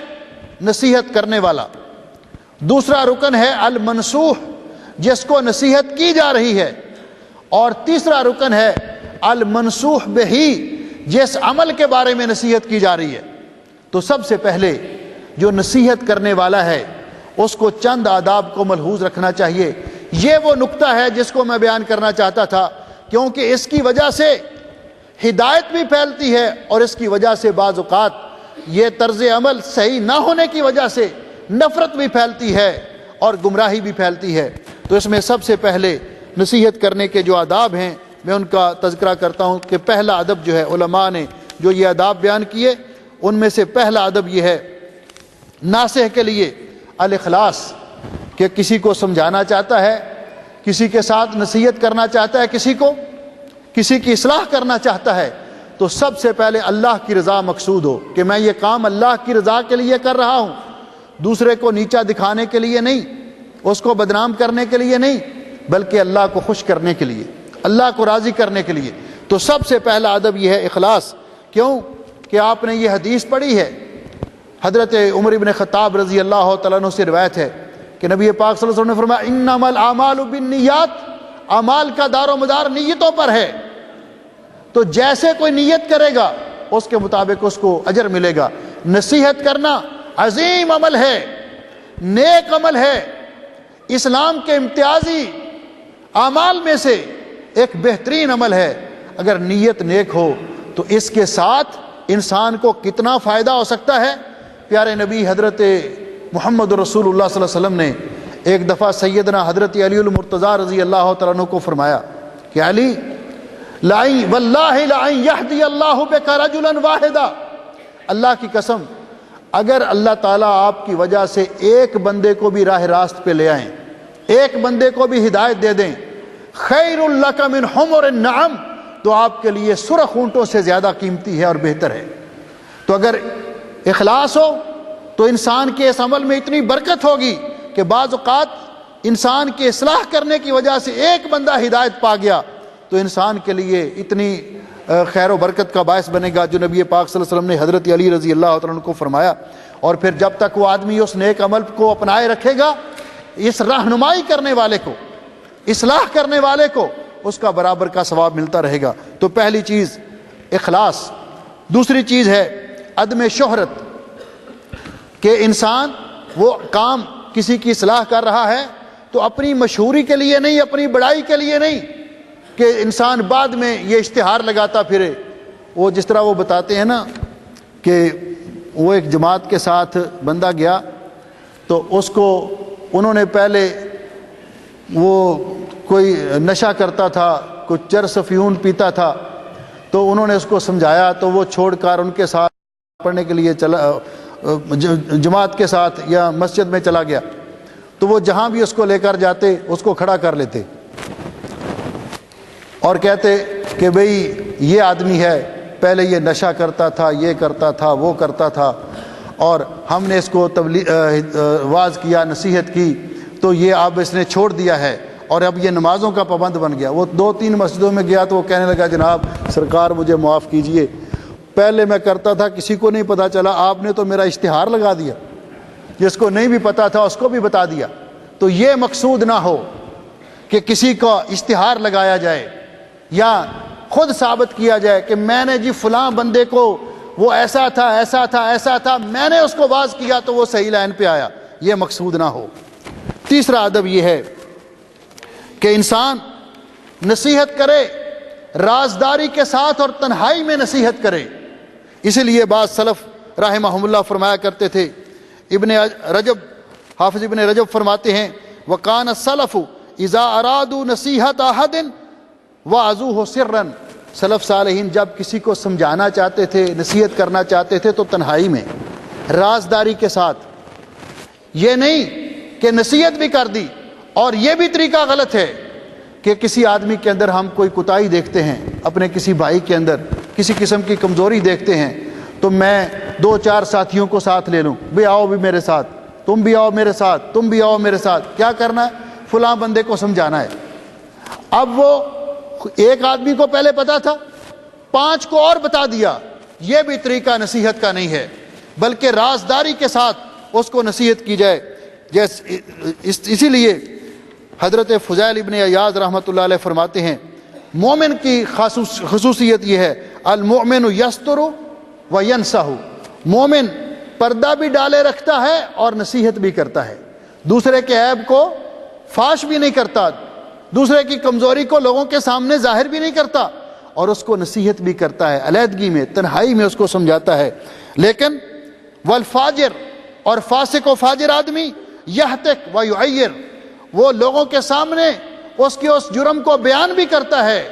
نصیحت کرنے والا، دوسرا رکن ہے المنصوح، جس کو نصیحت کی جا رہی ہے، اور تیسرا رکن ہے المنصوح بہی، جس عمل کے بارے میں نصیحت کی جا رہی ہے۔ تو سب سے پہلے جو نصیحت کرنے والا ہے اس کو چند آداب کو ملحوظ رکھنا چاہیے۔ یہ وہ نقطہ ہے جس کو میں بیان کرنا چاہتا تھا، کیونکہ اس کی وجہ سے ہدایت بھی پھیلتی ہے، اور اس کی وجہ سے بعض اوقات یہ طرز عمل صحیح نہ ہونے کی وجہ سے نفرت بھی پھیلتی ہے اور گمراہی بھی پھیلتی ہے۔ تو اس میں سب سے پہلے نصیحت کرنے کے جو آداب ہیں میں ان کا تذکرہ کرتا ہوں کہ پہلا ادب جو ہے علماء نے جو یہ آداب بیان کیے ان میں سے پہلا ادب یہ ہے ناصح کے لیے الاخلاص، کہ کسی کو سمجھانا چاہتا ہے، کسی کے ساتھ نصیحت کرنا چاہتا ہے، کسی کی اصلاح کرنا چاہتا ہے، تو سب سے پہلے اللہ کی رضا مقصود ہو کہ میں یہ کام اللہ کی رضا کے لیے کر رہا ہوں، دوسرے کو نیچا دکھانے کے لیے نہیں، اس کو بدنام کرنے کے لیے نہیں، بلکہ اللہ کو خوش کرنے کے لیے، اللہ کو راضی کرنے کے لیے۔ تو سب سے پہلا ادب یہ ہے اخلاص۔ کیوں کہ آپ نے یہ حدیث پڑھی ہے، حضرت عمر بن خطاب رضی اللہ تعالیٰ عنہ سے روایت ہے کہ نبی پاک صلی اللہ علیہ وسلم نے فرمایا انما الاعمال بالنیات، اعمال کا دار و مدار نیتوں پر ہے، تو جیسے کوئی نیت کرے گا اس کے مطابق اس کو اجر ملے گا۔ نصیحت کرنا عظیم عمل ہے، نیک عمل ہے، اسلام کے امتیازی اعمال میں سے ایک بہترین عمل ہے۔ اگر نیت نیک ہو تو اس کے ساتھ انسان کو کتنا فائدہ ہو سکتا ہے۔ پیارے نبی حضرت محمد رسول اللہ صلی اللہ علیہ وسلم نے ایک دفعہ سیدنا حضرت علی المرتضیٰ رضی اللہ تعالیٰ عنہ کو فرمایا کہ علی واللہ لئن یہدی اللہ بک رجلا واحدا، اللہ کی قسم اگر اللہ تعالیٰ آپ کی وجہ سے ایک بندے کو بھی راہ راست پہ لے آئیں، ایک بندے کو بھی ہدایت دے دیں، خیر لک من حمر النعم، تو آپ کے لیے سرخ اونٹوں سے زیادہ قیمتی ہے اور بہتر ہے۔ تو اگر اخلاص ہو تو انسان کے اس عمل میں اتنی برکت ہوگی کہ بعض اوقات انسان کی اصلاح کرنے کی وجہ سے ایک بندہ ہدایت پا گیا تو انسان کے لیے اتنی خیر و برکت کا باعث بنے گا، جو نبی پاک صلی اللہ علیہ وسلم نے حضرت علی رضی اللہ تعالیٰ عنہ کو فرمایا۔ اور پھر جب تک وہ آدمی اس نیک عمل کو اپنائے رکھے گا، اس رہنمائی کرنے والے کو، اصلاح کرنے والے کو اس کا برابر کا ثواب ملتا رہے گا۔ تو پہلی چیز اخلاص۔ دوسری چیز ہے عدم شہرت، کہ انسان وہ کام کسی کی اصلاح کر رہا ہے تو اپنی مشہوری کے لیے نہیں، اپنی بڑائی کے لیے نہیں، کہ انسان بعد میں یہ اشتہار لگاتا پھرے۔ وہ جس طرح وہ بتاتے ہیں نا کہ وہ ایک جماعت کے ساتھ بندہ گیا تو اس کو انہوں نے پہلے، وہ کوئی نشہ کرتا تھا، کچھ چرس افیون پیتا تھا، تو انہوں نے اس کو سمجھایا تو وہ چھوڑ کر ان کے ساتھ پڑھنے کے لیے چلا، جماعت کے ساتھ یا مسجد میں چلا گیا۔ تو وہ جہاں بھی اس کو لے کر جاتے اس کو کھڑا کر لیتے اور کہتے کہ بھئی یہ آدمی ہے پہلے یہ نشہ کرتا تھا، یہ کرتا تھا، وہ کرتا تھا، اور ہم نے اس کو واعظ کیا، نصیحت کی، تو یہ اب اس نے چھوڑ دیا ہے اور اب یہ نمازوں کا پابند بن گیا۔ وہ 2-3 مسجدوں میں گیا تو وہ کہنے لگا جناب سرکار مجھے معاف کیجئے، پہلے میں کرتا تھا کسی کو نہیں پتہ چلا، آپ نے تو میرا اشتہار لگا دیا، جس کو نہیں بھی پتہ تھا اس کو بھی بتا دیا۔ تو یہ مقصود نہ ہو کہ کسی کا اشتہار لگایا جائے یا خود ثابت کیا جائے کہ میں نے جی فلاں بندے کو وہ ایسا تھا ایسا تھا ایسا تھا، میں نے اس کو واعظ کیا تو وہ صحیح لائن پہ آیا، یہ مقصود نہ ہو۔ تیسرا ادب یہ ہے کہ انسان نصیحت کرے رازداری کے ساتھ اور تنہائی میں نصیحت کرے۔ اسی لیے بعض سلف رحمہم اللہ فرمایا کرتے تھے، حافظ ابن رجب فرماتے ہیں وَقَانَ السَّلَفُ إِذَا أَرَادُوا نَصِيحَةَ أَحَدٍ وَعَظُوهُ سِرًّا، سلف صالحین جب کسی کو سمجھانا چاہتے تھے، نصیحت کرنا چاہتے تھے تو تنہائی میں، رازداری کے ساتھ۔ یہ نہیں کہ نصیحت بھی کر دی، اور یہ بھی طریقہ غلط ہے کہ کسی آدمی کے اندر ہم کوئی کوتاہی دیکھتے ہیں، اپنے کسی بھائی کے اندر کسی قسم کی کمزوری دیکھتے ہیں، تو میں 2-4 ساتھیوں کو ساتھ لے لوں، بھی آؤ بھی میرے ساتھ، تم بھی آؤ میرے ساتھ، تم بھی آؤ میرے ساتھ، کیا کرنا ہے؟ فلاں بندے کو سمجھانا ہے۔ اب وہ ایک آدمی کو پہلے پتا تھا، 5 کو اور بتا دیا، یہ بھی طریقہ نصیحت کا نہیں ہے، بلکہ رازداری کے ساتھ اس کو نصیحت کی جائے۔ اسی لیے حضرت فضیل ابن عیاض رحمۃ اللہ علیہ فرماتے ہیں مومن کی خصوصیت یہ ہے المؤمن یستر و ینصح، مومن پردہ بھی ڈالے رکھتا ہے اور نصیحت بھی کرتا ہے، دوسرے کے عیب کو فاش بھی نہیں کرتا، دوسرے کی کمزوری کو لوگوں کے سامنے ظاہر بھی نہیں کرتا، اور اس کو نصیحت بھی کرتا ہے، علیحدگی میں تنہائی میں اس کو سمجھاتا ہے۔ لیکن والفاجر، اور فاسق و فاجر آدمی یہتک و یعیر، وہ لوگوں کے سامنے اس کے اس جرم کو بیان بھی کرتا ہے،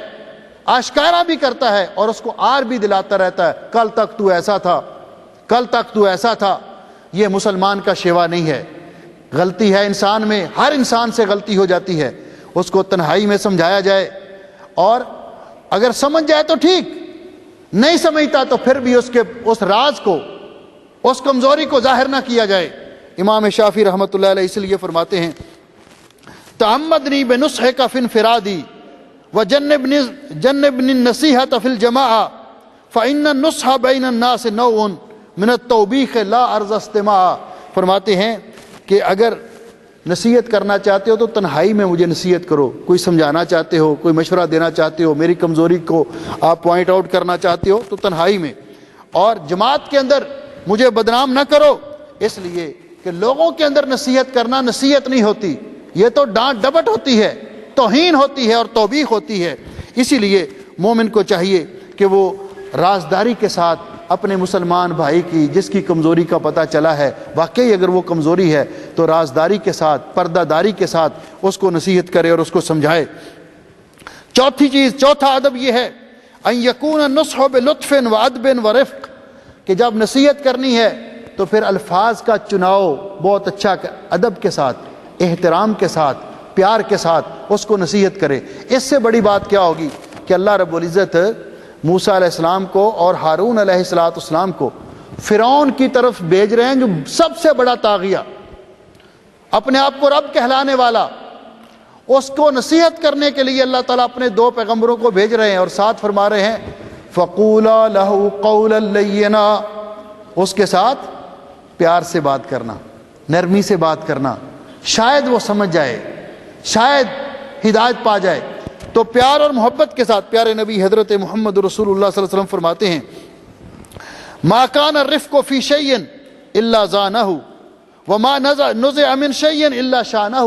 آشکارا بھی کرتا ہے، اور اس کو آر بھی دلاتا رہتا ہے، کل تک تو ایسا تھا، کل تک تو ایسا تھا۔ یہ مسلمان کا شیوا نہیں ہے۔ غلطی ہے انسان میں، ہر انسان سے غلطی ہو جاتی ہے، اس کو تنہائی میں سمجھایا جائے، اور اگر سمجھ جائے تو ٹھیک، نہیں سمجھتا تو پھر بھی اس راز کو، اس کمزوری کو ظاہر نہ کیا جائے۔ امام شافعی رحمۃ اللہ علیہ اس لیے فرماتے ہیں تعمدنی بنصحک فی انفرادی وجنبنی النصیحۃ فی الجماعہ فإن النصح بین الناس نوع من التوبیخ لا ارض استماع، فرماتے ہیں کہ اگر نصیحت کرنا چاہتے ہو تو تنہائی میں مجھے نصیحت کرو، کوئی سمجھانا چاہتے ہو، کوئی مشورہ دینا چاہتے ہو، میری کمزوری کو آپ پوائنٹ آؤٹ کرنا چاہتے ہو تو تنہائی میں، اور جماعت کے اندر مجھے بدنام نہ کرو، اس لیے کہ لوگوں کے اندر نصیحت کرنا نصیحت نہیں ہوتی، یہ تو ڈانٹ ڈپٹ ہوتی ہے، توہین ہوتی ہے اور توبیخ ہوتی ہے۔ اسی لیے مومن کو چاہیے کہ وہ رازداری کے ساتھ اپنے مسلمان بھائی کی جس کی کمزوری کا پتہ چلا ہے، واقعی اگر وہ کمزوری ہے تو رازداری کے ساتھ، پردہ داری کے ساتھ اس کو نصیحت کرے اور اس کو سمجھائے۔ چوتھا ادب یہ ہے ان یکون النصح بلطف وادب ورفق، کہ جب نصیحت کرنی ہے تو پھر الفاظ کا چناؤ بہت اچھا ادب کے ساتھ، احترام کے ساتھ، پیار کے ساتھ اس کو نصیحت کرے۔ اس سے بڑی بات کیا ہوگی کہ اللہ رب العزت موسیٰ علیہ السلام کو اور ہارون علیہ السلام کو فرعون کی طرف بھیج رہے ہیں، جو سب سے بڑا طاغیہ، اپنے آپ کو رب کہلانے والا، اس کو نصیحت کرنے کے لیے اللہ تعالیٰ اپنے 2 پیغمبروں کو بھیج رہے ہیں، اور ساتھ فرما رہے ہیں فَقُولَا لَهُ قَوْلًا لَيِّنًا، اس کے ساتھ پیار سے بات کرنا، نرمی سے بات کرنا، شاید وہ سمجھ جائے، شاید ہدایت پا جائے۔ تو پیار اور محبت کے ساتھ، پیارے نبی حضرت محمد رسول اللہ صلی اللہ علیہ وسلم فرماتے ہیں ما کان الرفق فی شیء الا زانہ وما نزع من شیء الا شانہ،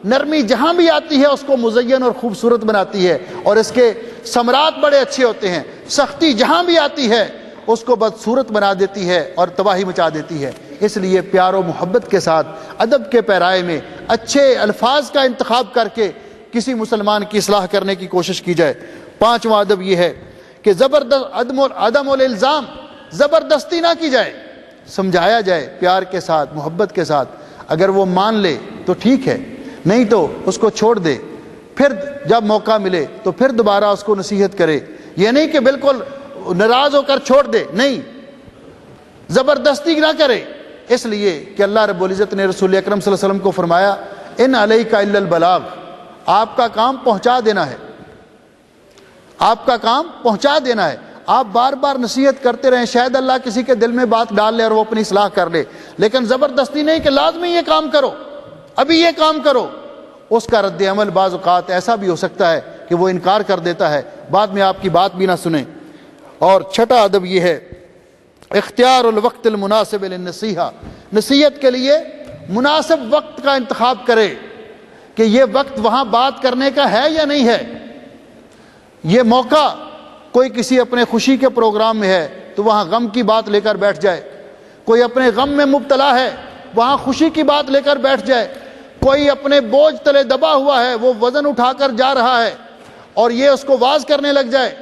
نرمی جہاں بھی آتی ہے اس کو مزین اور خوبصورت بناتی ہے اور اس کے ثمرات بڑے اچھے ہوتے ہیں، سختی جہاں بھی آتی ہے اس کو بدصورت بنا دیتی ہے اور تباہی مچا دیتی ہے۔ اس لیے پیار و محبت کے ساتھ ادب کے پیرائے میں اچھے الفاظ کا انتخاب کر کے کسی مسلمان کی اصلاح کرنے کی کوشش کی جائے۔ 5واں ادب یہ ہے کہ عدم الالزام، زبردستی نہ کی جائے، سمجھایا جائے پیار کے ساتھ، محبت کے ساتھ، اگر وہ مان لے تو ٹھیک ہے، نہیں تو اس کو چھوڑ دے، پھر جب موقع ملے تو پھر دوبارہ اس کو نصیحت کرے۔ یہ نہیں کہ بالکل ناراض ہو کر چھوڑ دے، نہیں، زبردستی نہ کرے، اس لیے کہ اللہ رب العزت نے رسول اکرم صلی اللہ علیہ وسلم کو فرمایا ان علیک الا البلاغ، آپ کا کام پہنچا دینا ہے، آپ کا کام پہنچا دینا ہے۔ آپ بار بار نصیحت کرتے رہیں، شاید اللہ کسی کے دل میں بات ڈال لے اور وہ اپنی اصلاح کر لے، لیکن زبردستی نہیں کہ لازمی یہ کام کرو، ابھی یہ کام کرو۔ اس کا رد عمل بعض اوقات ایسا بھی ہو سکتا ہے کہ وہ انکار کر دیتا ہے، بعد میں آپ کی بات بھی نہ سنیں۔ اور چھٹا ادب یہ ہے اختیار الوقت المناسب للنصیحہ، نصیحت کے لیے مناسب وقت کا انتخاب کرے کہ یہ وقت وہاں بات کرنے کا ہے یا نہیں ہے۔ یہ موقع کوئی کسی اپنے خوشی کے پروگرام میں ہے تو وہاں غم کی بات لے کر بیٹھ جائے، کوئی اپنے غم میں مبتلا ہے وہاں خوشی کی بات لے کر بیٹھ جائے، کوئی اپنے بوجھ تلے دبا ہوا ہے وہ وزن اٹھا کر جا رہا ہے اور یہ اس کو واز کرنے لگ جائے،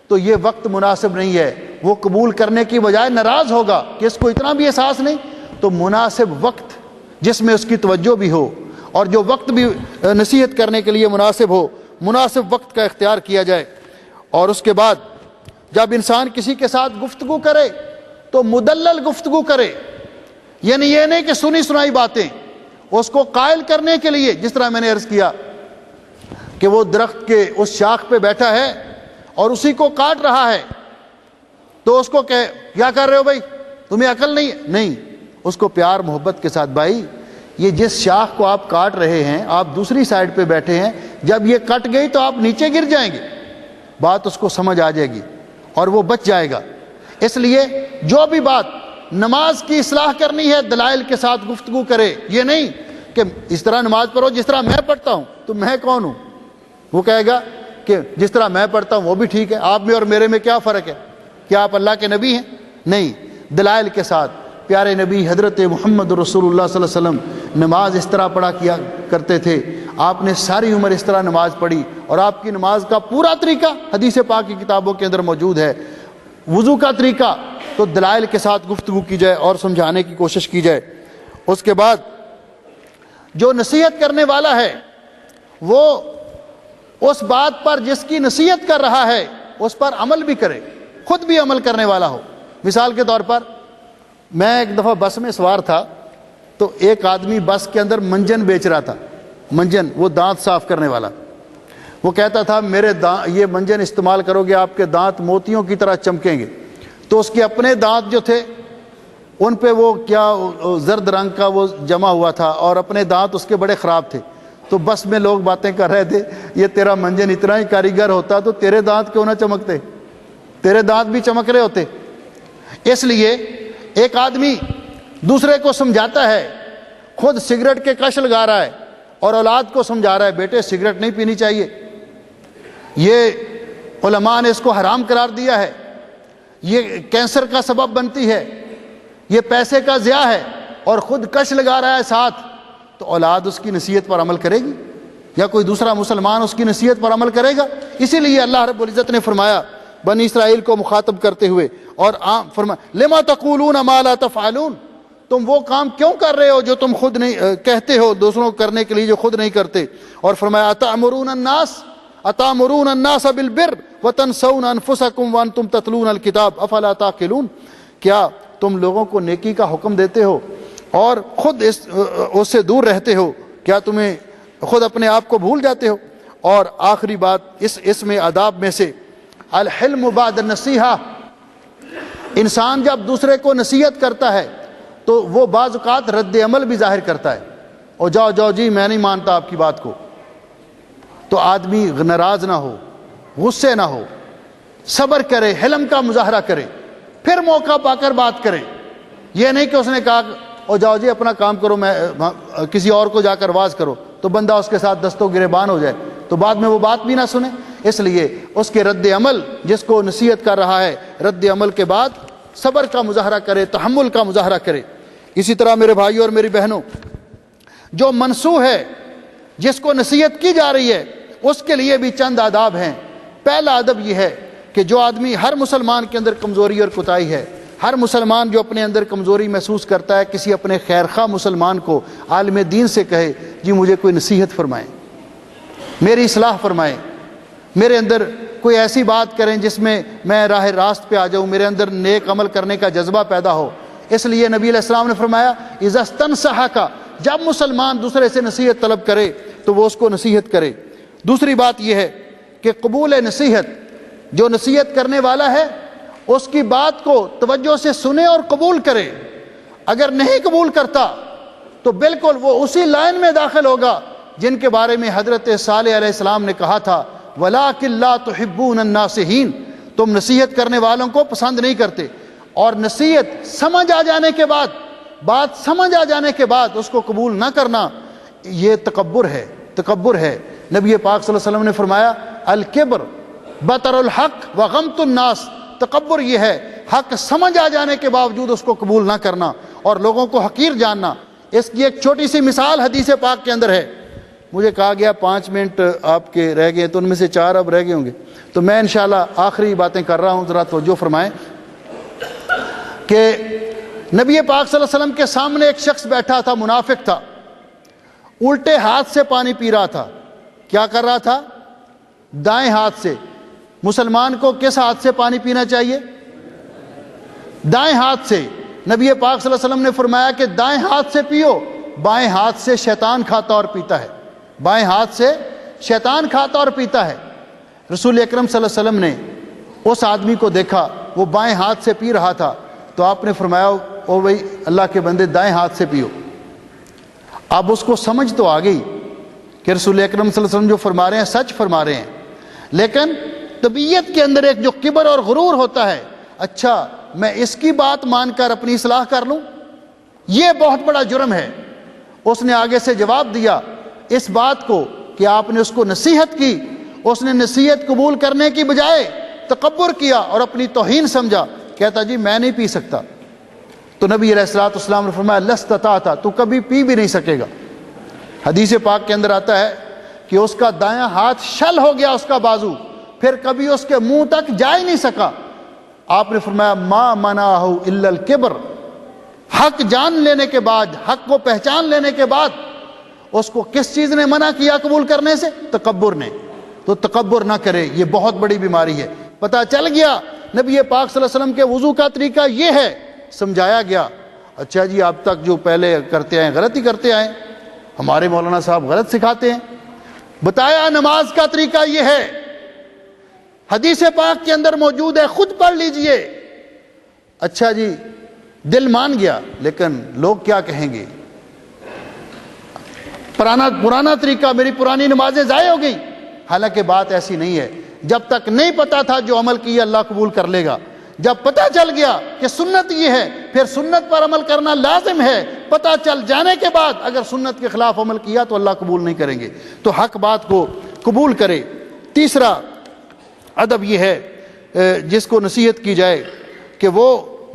تو یہ وقت مناسب نہیں ہے۔ وہ قبول کرنے کی بجائے ناراض ہوگا کہ اس کو اتنا بھی احساس نہیں۔ تو مناسب وقت جس میں اس کی توجہ بھی ہو اور جو وقت بھی نصیحت کرنے کے لیے مناسب ہو، مناسب وقت کا اختیار کیا جائے۔ اور اس کے بعد جب انسان کسی کے ساتھ گفتگو کرے تو مدلل گفتگو کرے، یعنی یہ نہیں کہ سنی سنائی باتیں، اس کو قائل کرنے کے لیے، جس طرح میں نے عرض کیا کہ وہ درخت کے اس شاخ پہ بیٹھا ہے اور اسی کو کاٹ رہا ہے، تو اس کو کیا کر رہے ہو بھائی، تمہیں عقل نہیں ہے؟ نہیں، اس کو پیار محبت کے ساتھ، بھائی یہ جس شاخ کو آپ کاٹ رہے ہیں آپ دوسری سائڈ پہ بیٹھے ہیں، جب یہ کٹ گئی تو آپ نیچے گر جائیں گے، بات اس کو سمجھ آ جائے گی اور وہ بچ جائے گا۔ اس لیے جو بھی بات نماز کی اصلاح کرنی ہے دلائل کے ساتھ گفتگو کرے، یہ نہیں کہ اس طرح نماز پڑھو جس طرح میں پڑھتا ہوں، تو میں کون ہوں؟ وہ کہے گا کہ جس طرح میں پڑھتا ہوں وہ بھی ٹھیک ہے، آپ میں اور میرے میں کیا فرق ہے؟ کیا آپ اللہ کے نبی ہیں؟ نہیں، دلائل کے ساتھ۔ پیارے نبی حضرت محمد رسول اللہ صلی اللہ علیہ وسلم نماز اس طرح پڑھا کیا کرتے تھے، آپ نے ساری عمر اس طرح نماز پڑھی اور آپ کی نماز کا پورا طریقہ حدیث پاک کی کتابوں کے اندر موجود ہے۔ وضو کا طریقہ، تو دلائل کے ساتھ گفتگو کی جائے اور سمجھانے کی کوشش کی جائے۔ اس کے بعد جو نصیحت کرنے والا ہے وہ اس بات پر جس کی نصیحت کر رہا ہے اس پر عمل بھی کرے، خود بھی عمل کرنے والا ہو۔ مثال کے طور پر میں ایک دفعہ بس میں سوار تھا تو ایک آدمی بس کے اندر منجن بیچ رہا تھا، منجن، وہ دانت صاف کرنے والا۔ وہ کہتا تھا میرے یہ منجن استعمال کرو گے آپ کے دانت موتیوں کی طرح چمکیں گے۔ تو اس کے اپنے دانت جو تھے ان پہ وہ کیا زرد رنگ کا وہ جمع ہوا تھا اور اپنے دانت اس کے بڑے خراب تھے۔ تو بس میں لوگ باتیں کر رہے تھے یہ تیرا منجن اتنا ہی کاریگر ہوتا تو تیرے دانت کیوں نہ چمکتے، تیرے دانت بھی چمک رہے ہوتے۔ اس لیے ایک آدمی دوسرے کو سمجھاتا ہے، خود سگریٹ کے کش لگا رہا ہے اور اولاد کو سمجھا رہا ہے بیٹے سگریٹ نہیں پینی چاہیے، یہ علماء نے اس کو حرام قرار دیا ہے، یہ کینسر کا سبب بنتی ہے، یہ پیسے کا ضیاع ہے، اور خود کش لگا رہا ہے ساتھ، تو اولاد اس کی نصیحت پر عمل کرے گی یا کوئی دوسرا مسلمان اس کی نصیحت پر عمل کرے گا؟ اسی لیے اللہ رب العزت نے فرمایا بنی اسرائیل کو مخاطب کرتے ہوئے، اور عام فرمایا لما تقولون ما لا تفعلون، تم وہ کام کیوں کر رہے ہو جو تم خود نہیں کہتے ہو دوسروں کو کرنے کے لیے جو خود نہیں کرتے۔ اور فرمایا اتامرون الناس بالبر وتنسون انفسکم وانتم تتلون الکتاب افلا تعقلون، کیا تم لوگوں کو نیکی کا حکم دیتے ہو اور خود اس سے دور رہتے ہو؟ کیا تمہیں خود اپنے آپ کو بھول جاتے ہو؟ اور آخری بات اس میں آداب میں سے الحلم بعد النصیحہ، انسان جب دوسرے کو نصیحت کرتا ہے تو وہ بعض اوقات رد عمل بھی ظاہر کرتا ہے، اور جاؤ جی میں نہیں مانتا آپ کی بات کو، تو آدمی ناراض نہ ہو، غصے نہ ہو، صبر کرے، حلم کا مظاہرہ کرے، پھر موقع پا کر بات کرے۔ یہ نہیں کہ اس نے کہا او جاؤ جی اپنا کام کرو، میں کسی اور کو جا کر واز کرو، تو بندہ اس کے ساتھ دست و گریبان ہو جائے تو بعد میں وہ بات بھی نہ سنے۔ اس لیے اس کے رد عمل، جس کو نصیحت کر رہا ہے، رد عمل کے بعد صبر کا مظاہرہ کرے، تحمل کا مظاہرہ کرے۔ اسی طرح میرے بھائیوں اور میری بہنوں، جو منسوح ہے، جس کو نصیحت کی جا رہی ہے، اس کے لیے بھی چند آداب ہیں۔ پہلا ادب یہ ہے کہ جو آدمی، ہر مسلمان کے اندر کمزوری اور کوتاہی ہے، ہر مسلمان جو اپنے اندر کمزوری محسوس کرتا ہے، کسی اپنے خیرخواہ مسلمان کو، عالم دین سے کہے جی مجھے کوئی نصیحت فرمائیں، میری اصلاح فرمائیں، میرے اندر کوئی ایسی بات کریں جس میں میں راہ راست پہ آ جاؤں، میرے اندر نیک عمل کرنے کا جذبہ پیدا ہو۔ اس لیے نبی علیہ السلام نے فرمایا اذا استنصحک، جب مسلمان دوسرے سے نصیحت طلب کرے تو وہ اس کو نصیحت کرے۔ دوسری بات یہ ہے کہ قبول نصیحت، جو نصیحت کرنے والا ہے اس کی بات کو توجہ سے سنے اور قبول کرے۔ اگر نہیں قبول کرتا تو بالکل وہ اسی لائن میں داخل ہوگا جن کے بارے میں حضرت صالح علیہ السلام نے کہا تھا وَلَٰكِن لَا تُحِبُّونَ النَّاصِحِينَ، تم نصیحت کرنے والوں کو پسند نہیں کرتے۔ اور نصیحت سمجھ آ جانے کے بعد، بات سمجھ آ جانے کے بعد اس کو قبول نہ کرنا، یہ تکبر ہے، تکبر ہے۔ نبی پاک صلی اللہ علیہ وسلم نے فرمایا الکبر بطر الحق وغمط الناس، تکبر یہ ہے حق سمجھ آ جانے کے باوجود اس کو قبول نہ کرنا اور لوگوں کو حقیر جاننا۔ اس کی ایک چھوٹی سی مثال حدیث پاک کے اندر ہے۔ مجھے کہا گیا 5 منٹ آپ کے رہ گئے تو ان میں سے 4 اب رہ گئے ہوں گے، تو میں انشاءاللہ آخری باتیں کر رہا ہوں، ذرا توجہ فرمائیں کہ نبی پاک صلی اللہ علیہ وسلم کے سامنے ایک شخص بیٹھا تھا، منافق تھا، الٹے ہاتھ سے پانی پی رہا تھا۔ کیا کر رہا تھا؟ دائیں ہاتھ سے۔ مسلمان کو کس ہاتھ سے پانی پینا چاہیے؟ دائیں ہاتھ سے۔ نبی پاک صلی اللہ علیہ وسلم نے فرمایا کہ دائیں ہاتھ سے پیو، بائیں ہاتھ سے شیطان کھاتا اور پیتا ہے، بائیں ہاتھ سے شیطان کھاتا اور پیتا ہے۔ رسول اکرم صلی اللہ علیہ وسلم نے اس آدمی کو دیکھا وہ بائیں ہاتھ سے پی رہا تھا، تو آپ نے فرمایا او بھائی اللہ کے بندے دائیں ہاتھ سے پیو۔ اب اس کو سمجھ تو آ گئی کہ رسول اکرم صلی اللہ علیہ وسلم جو فرما رہے ہیں سچ فرما رہے ہیں، لیکن طبیعت کے اندر ایک جو کبر اور غرور ہوتا ہے، اچھا میں اس کی بات مان کر اپنی اصلاح کر لوں، یہ بہت بڑا جرم ہے۔ اس نے آگے سے جواب دیا اس بات کو کہ آپ نے اس کو نصیحت کی، اس نے نصیحت قبول کرنے کی بجائے تکبر کیا اور اپنی توہین سمجھا، کہتا جی میں نہیں پی سکتا۔ تو نبی علیہ الصلوۃ والسلام نے فرمایا لستطعت، تو کبھی پی بھی نہیں سکے گا۔ حدیث پاک کے اندر آتا ہے کہ اس کا دایاں ہاتھ شل ہو گیا، اس کا بازو پھر کبھی اس کے منہ تک جا ہی نہیں سکا۔ آپ نے فرمایا ما منعہ الا الکبر، حق جان لینے کے بعد، حق کو پہچان لینے کے بعد اس کو کس چیز نے منع کیا قبول کرنے سے؟ تکبر نے۔ تو تکبر نہ کرے، یہ بہت بڑی بیماری ہے۔ پتہ چل گیا نبی پاک صلی اللہ علیہ وسلم کے وضو کا طریقہ یہ ہے، سمجھایا گیا۔ اچھا جی اب تک جو پہلے کرتے آئے غلط ہی کرتے آئے، ہمارے مولانا صاحب غلط سکھاتے ہیں۔ بتایا نماز کا طریقہ یہ ہے، حدیث پاک کے اندر موجود ہے، خود پڑھ لیجئے۔ اچھا جی دل مان گیا، لیکن لوگ کیا کہیں گے؟ پرانا طریقہ، میری پرانی نمازیں ضائع ہو گئی۔ حالانکہ بات ایسی نہیں ہے۔ جب تک نہیں پتا تھا جو عمل کیا اللہ قبول کر لے گا، جب پتہ چل گیا کہ سنت یہ ہے پھر سنت پر عمل کرنا لازم ہے، پتہ چل جانے کے بعد اگر سنت کے خلاف عمل کیا تو اللہ قبول نہیں کریں گے۔ تو حق بات کو قبول کرے۔ تیسرا ادب یہ ہے جس کو نصیحت کی جائے کہ وہ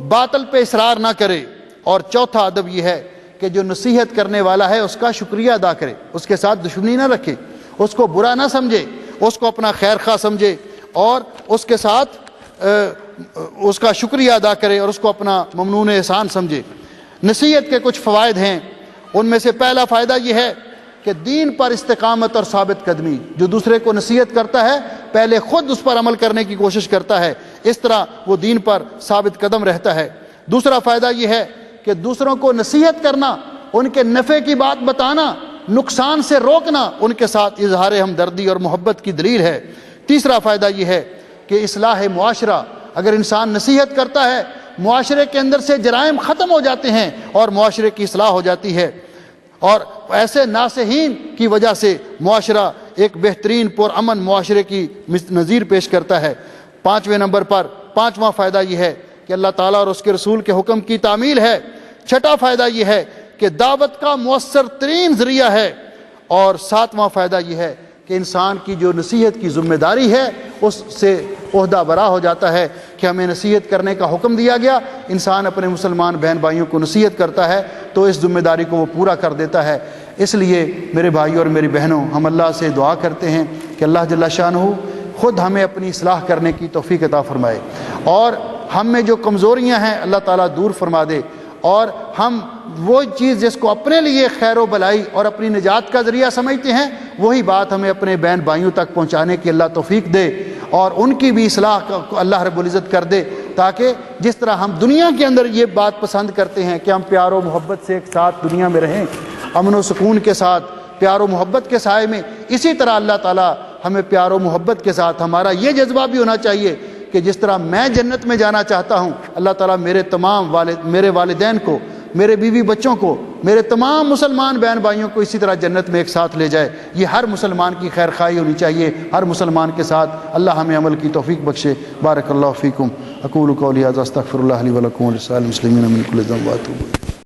باطل پہ اصرار نہ کرے۔ اور چوتھا ادب یہ ہے کہ جو نصیحت کرنے والا ہے اس کا شکریہ ادا کرے، اس کے ساتھ دشمنی نہ رکھے، اس کو برا نہ سمجھے، اس کو اپنا خیر خواہ سمجھے اور اس کے ساتھ اس کا شکریہ ادا کرے اور اس کو اپنا ممنون احسان سمجھے۔ نصیحت کے کچھ فوائد ہیں، ان میں سے پہلا فائدہ یہ ہے کہ دین پر استقامت اور ثابت قدمی۔ جو دوسرے کو نصیحت کرتا ہے پہلے خود اس پر عمل کرنے کی کوشش کرتا ہے، اس طرح وہ دین پر ثابت قدم رہتا ہے۔ دوسرا فائدہ یہ ہے کہ دوسروں کو نصیحت کرنا، ان کے نفع کی بات بتانا، نقصان سے روکنا، ان کے ساتھ اظہار ہمدردی اور محبت کی دلیل ہے۔ تیسرا فائدہ یہ ہے کہ اصلاح معاشرہ، اگر انسان نصیحت کرتا ہے معاشرے کے اندر سے جرائم ختم ہو جاتے ہیں اور معاشرے کی اصلاح ہو جاتی ہے، اور ایسے ناصحین کی وجہ سے معاشرہ ایک بہترین پرامن معاشرے کی نظیر پیش کرتا ہے۔ پانچویں نمبر پر پانچواں فائدہ یہ ہے کہ اللہ تعالیٰ اور اس کے رسول کے حکم کی تعمیل ہے۔ چھٹا فائدہ یہ ہے کہ دعوت کا مؤثر ترین ذریعہ ہے۔ اور ساتواں فائدہ یہ ہے کہ انسان کی جو نصیحت کی ذمہ داری ہے اس سے عہدہ برا ہو جاتا ہے کہ ہمیں نصیحت کرنے کا حکم دیا گیا، انسان اپنے مسلمان بہن بھائیوں کو نصیحت کرتا ہے تو اس ذمہ داری کو وہ پورا کر دیتا ہے۔ اس لیے میرے بھائیوں اور میری بہنوں، ہم اللہ سے دعا کرتے ہیں کہ اللہ جل شانہ خود ہمیں اپنی اصلاح کرنے کی توفیق عطا فرمائے، اور ہم میں جو کمزوریاں ہیں اللہ تعالیٰ دور فرما دے، اور ہم وہ چیز جس کو اپنے لیے خیر و بلائی اور اپنی نجات کا ذریعہ سمجھتے ہیں وہی بات ہمیں اپنے بہن بھائیوں تک پہنچانے کی اللہ توفیق دے۔ اور ان کی بھی اصلاح کو اللہ رب العزت کر دے، تاکہ جس طرح ہم دنیا کے اندر یہ بات پسند کرتے ہیں کہ ہم پیار و محبت سے ایک ساتھ دنیا میں رہیں، امن و سکون کے ساتھ، پیار و محبت کے سائے میں، اسی طرح اللہ تعالیٰ ہمیں پیار و محبت کے ساتھ ہمارا یہ جذبہ بھی ہونا چاہیے کہ جس طرح میں جنت میں جانا چاہتا ہوں، اللہ تعالیٰ میرے والدین کو، میرے بیوی بچوں کو، میرے تمام مسلمان بہن بھائیوں کو اسی طرح جنت میں ایک ساتھ لے جائے۔ یہ ہر مسلمان کی خیر خواہی ہونی چاہیے، ہر مسلمان کے ساتھ۔ اللہ ہمیں عمل کی توفیق بخشے۔ بارک اللہ فیکم۔ اقول قولی ھذا استغفر اللہ لی ولکم ولسائر المسلمین من کل ذنب واتوب الیہ۔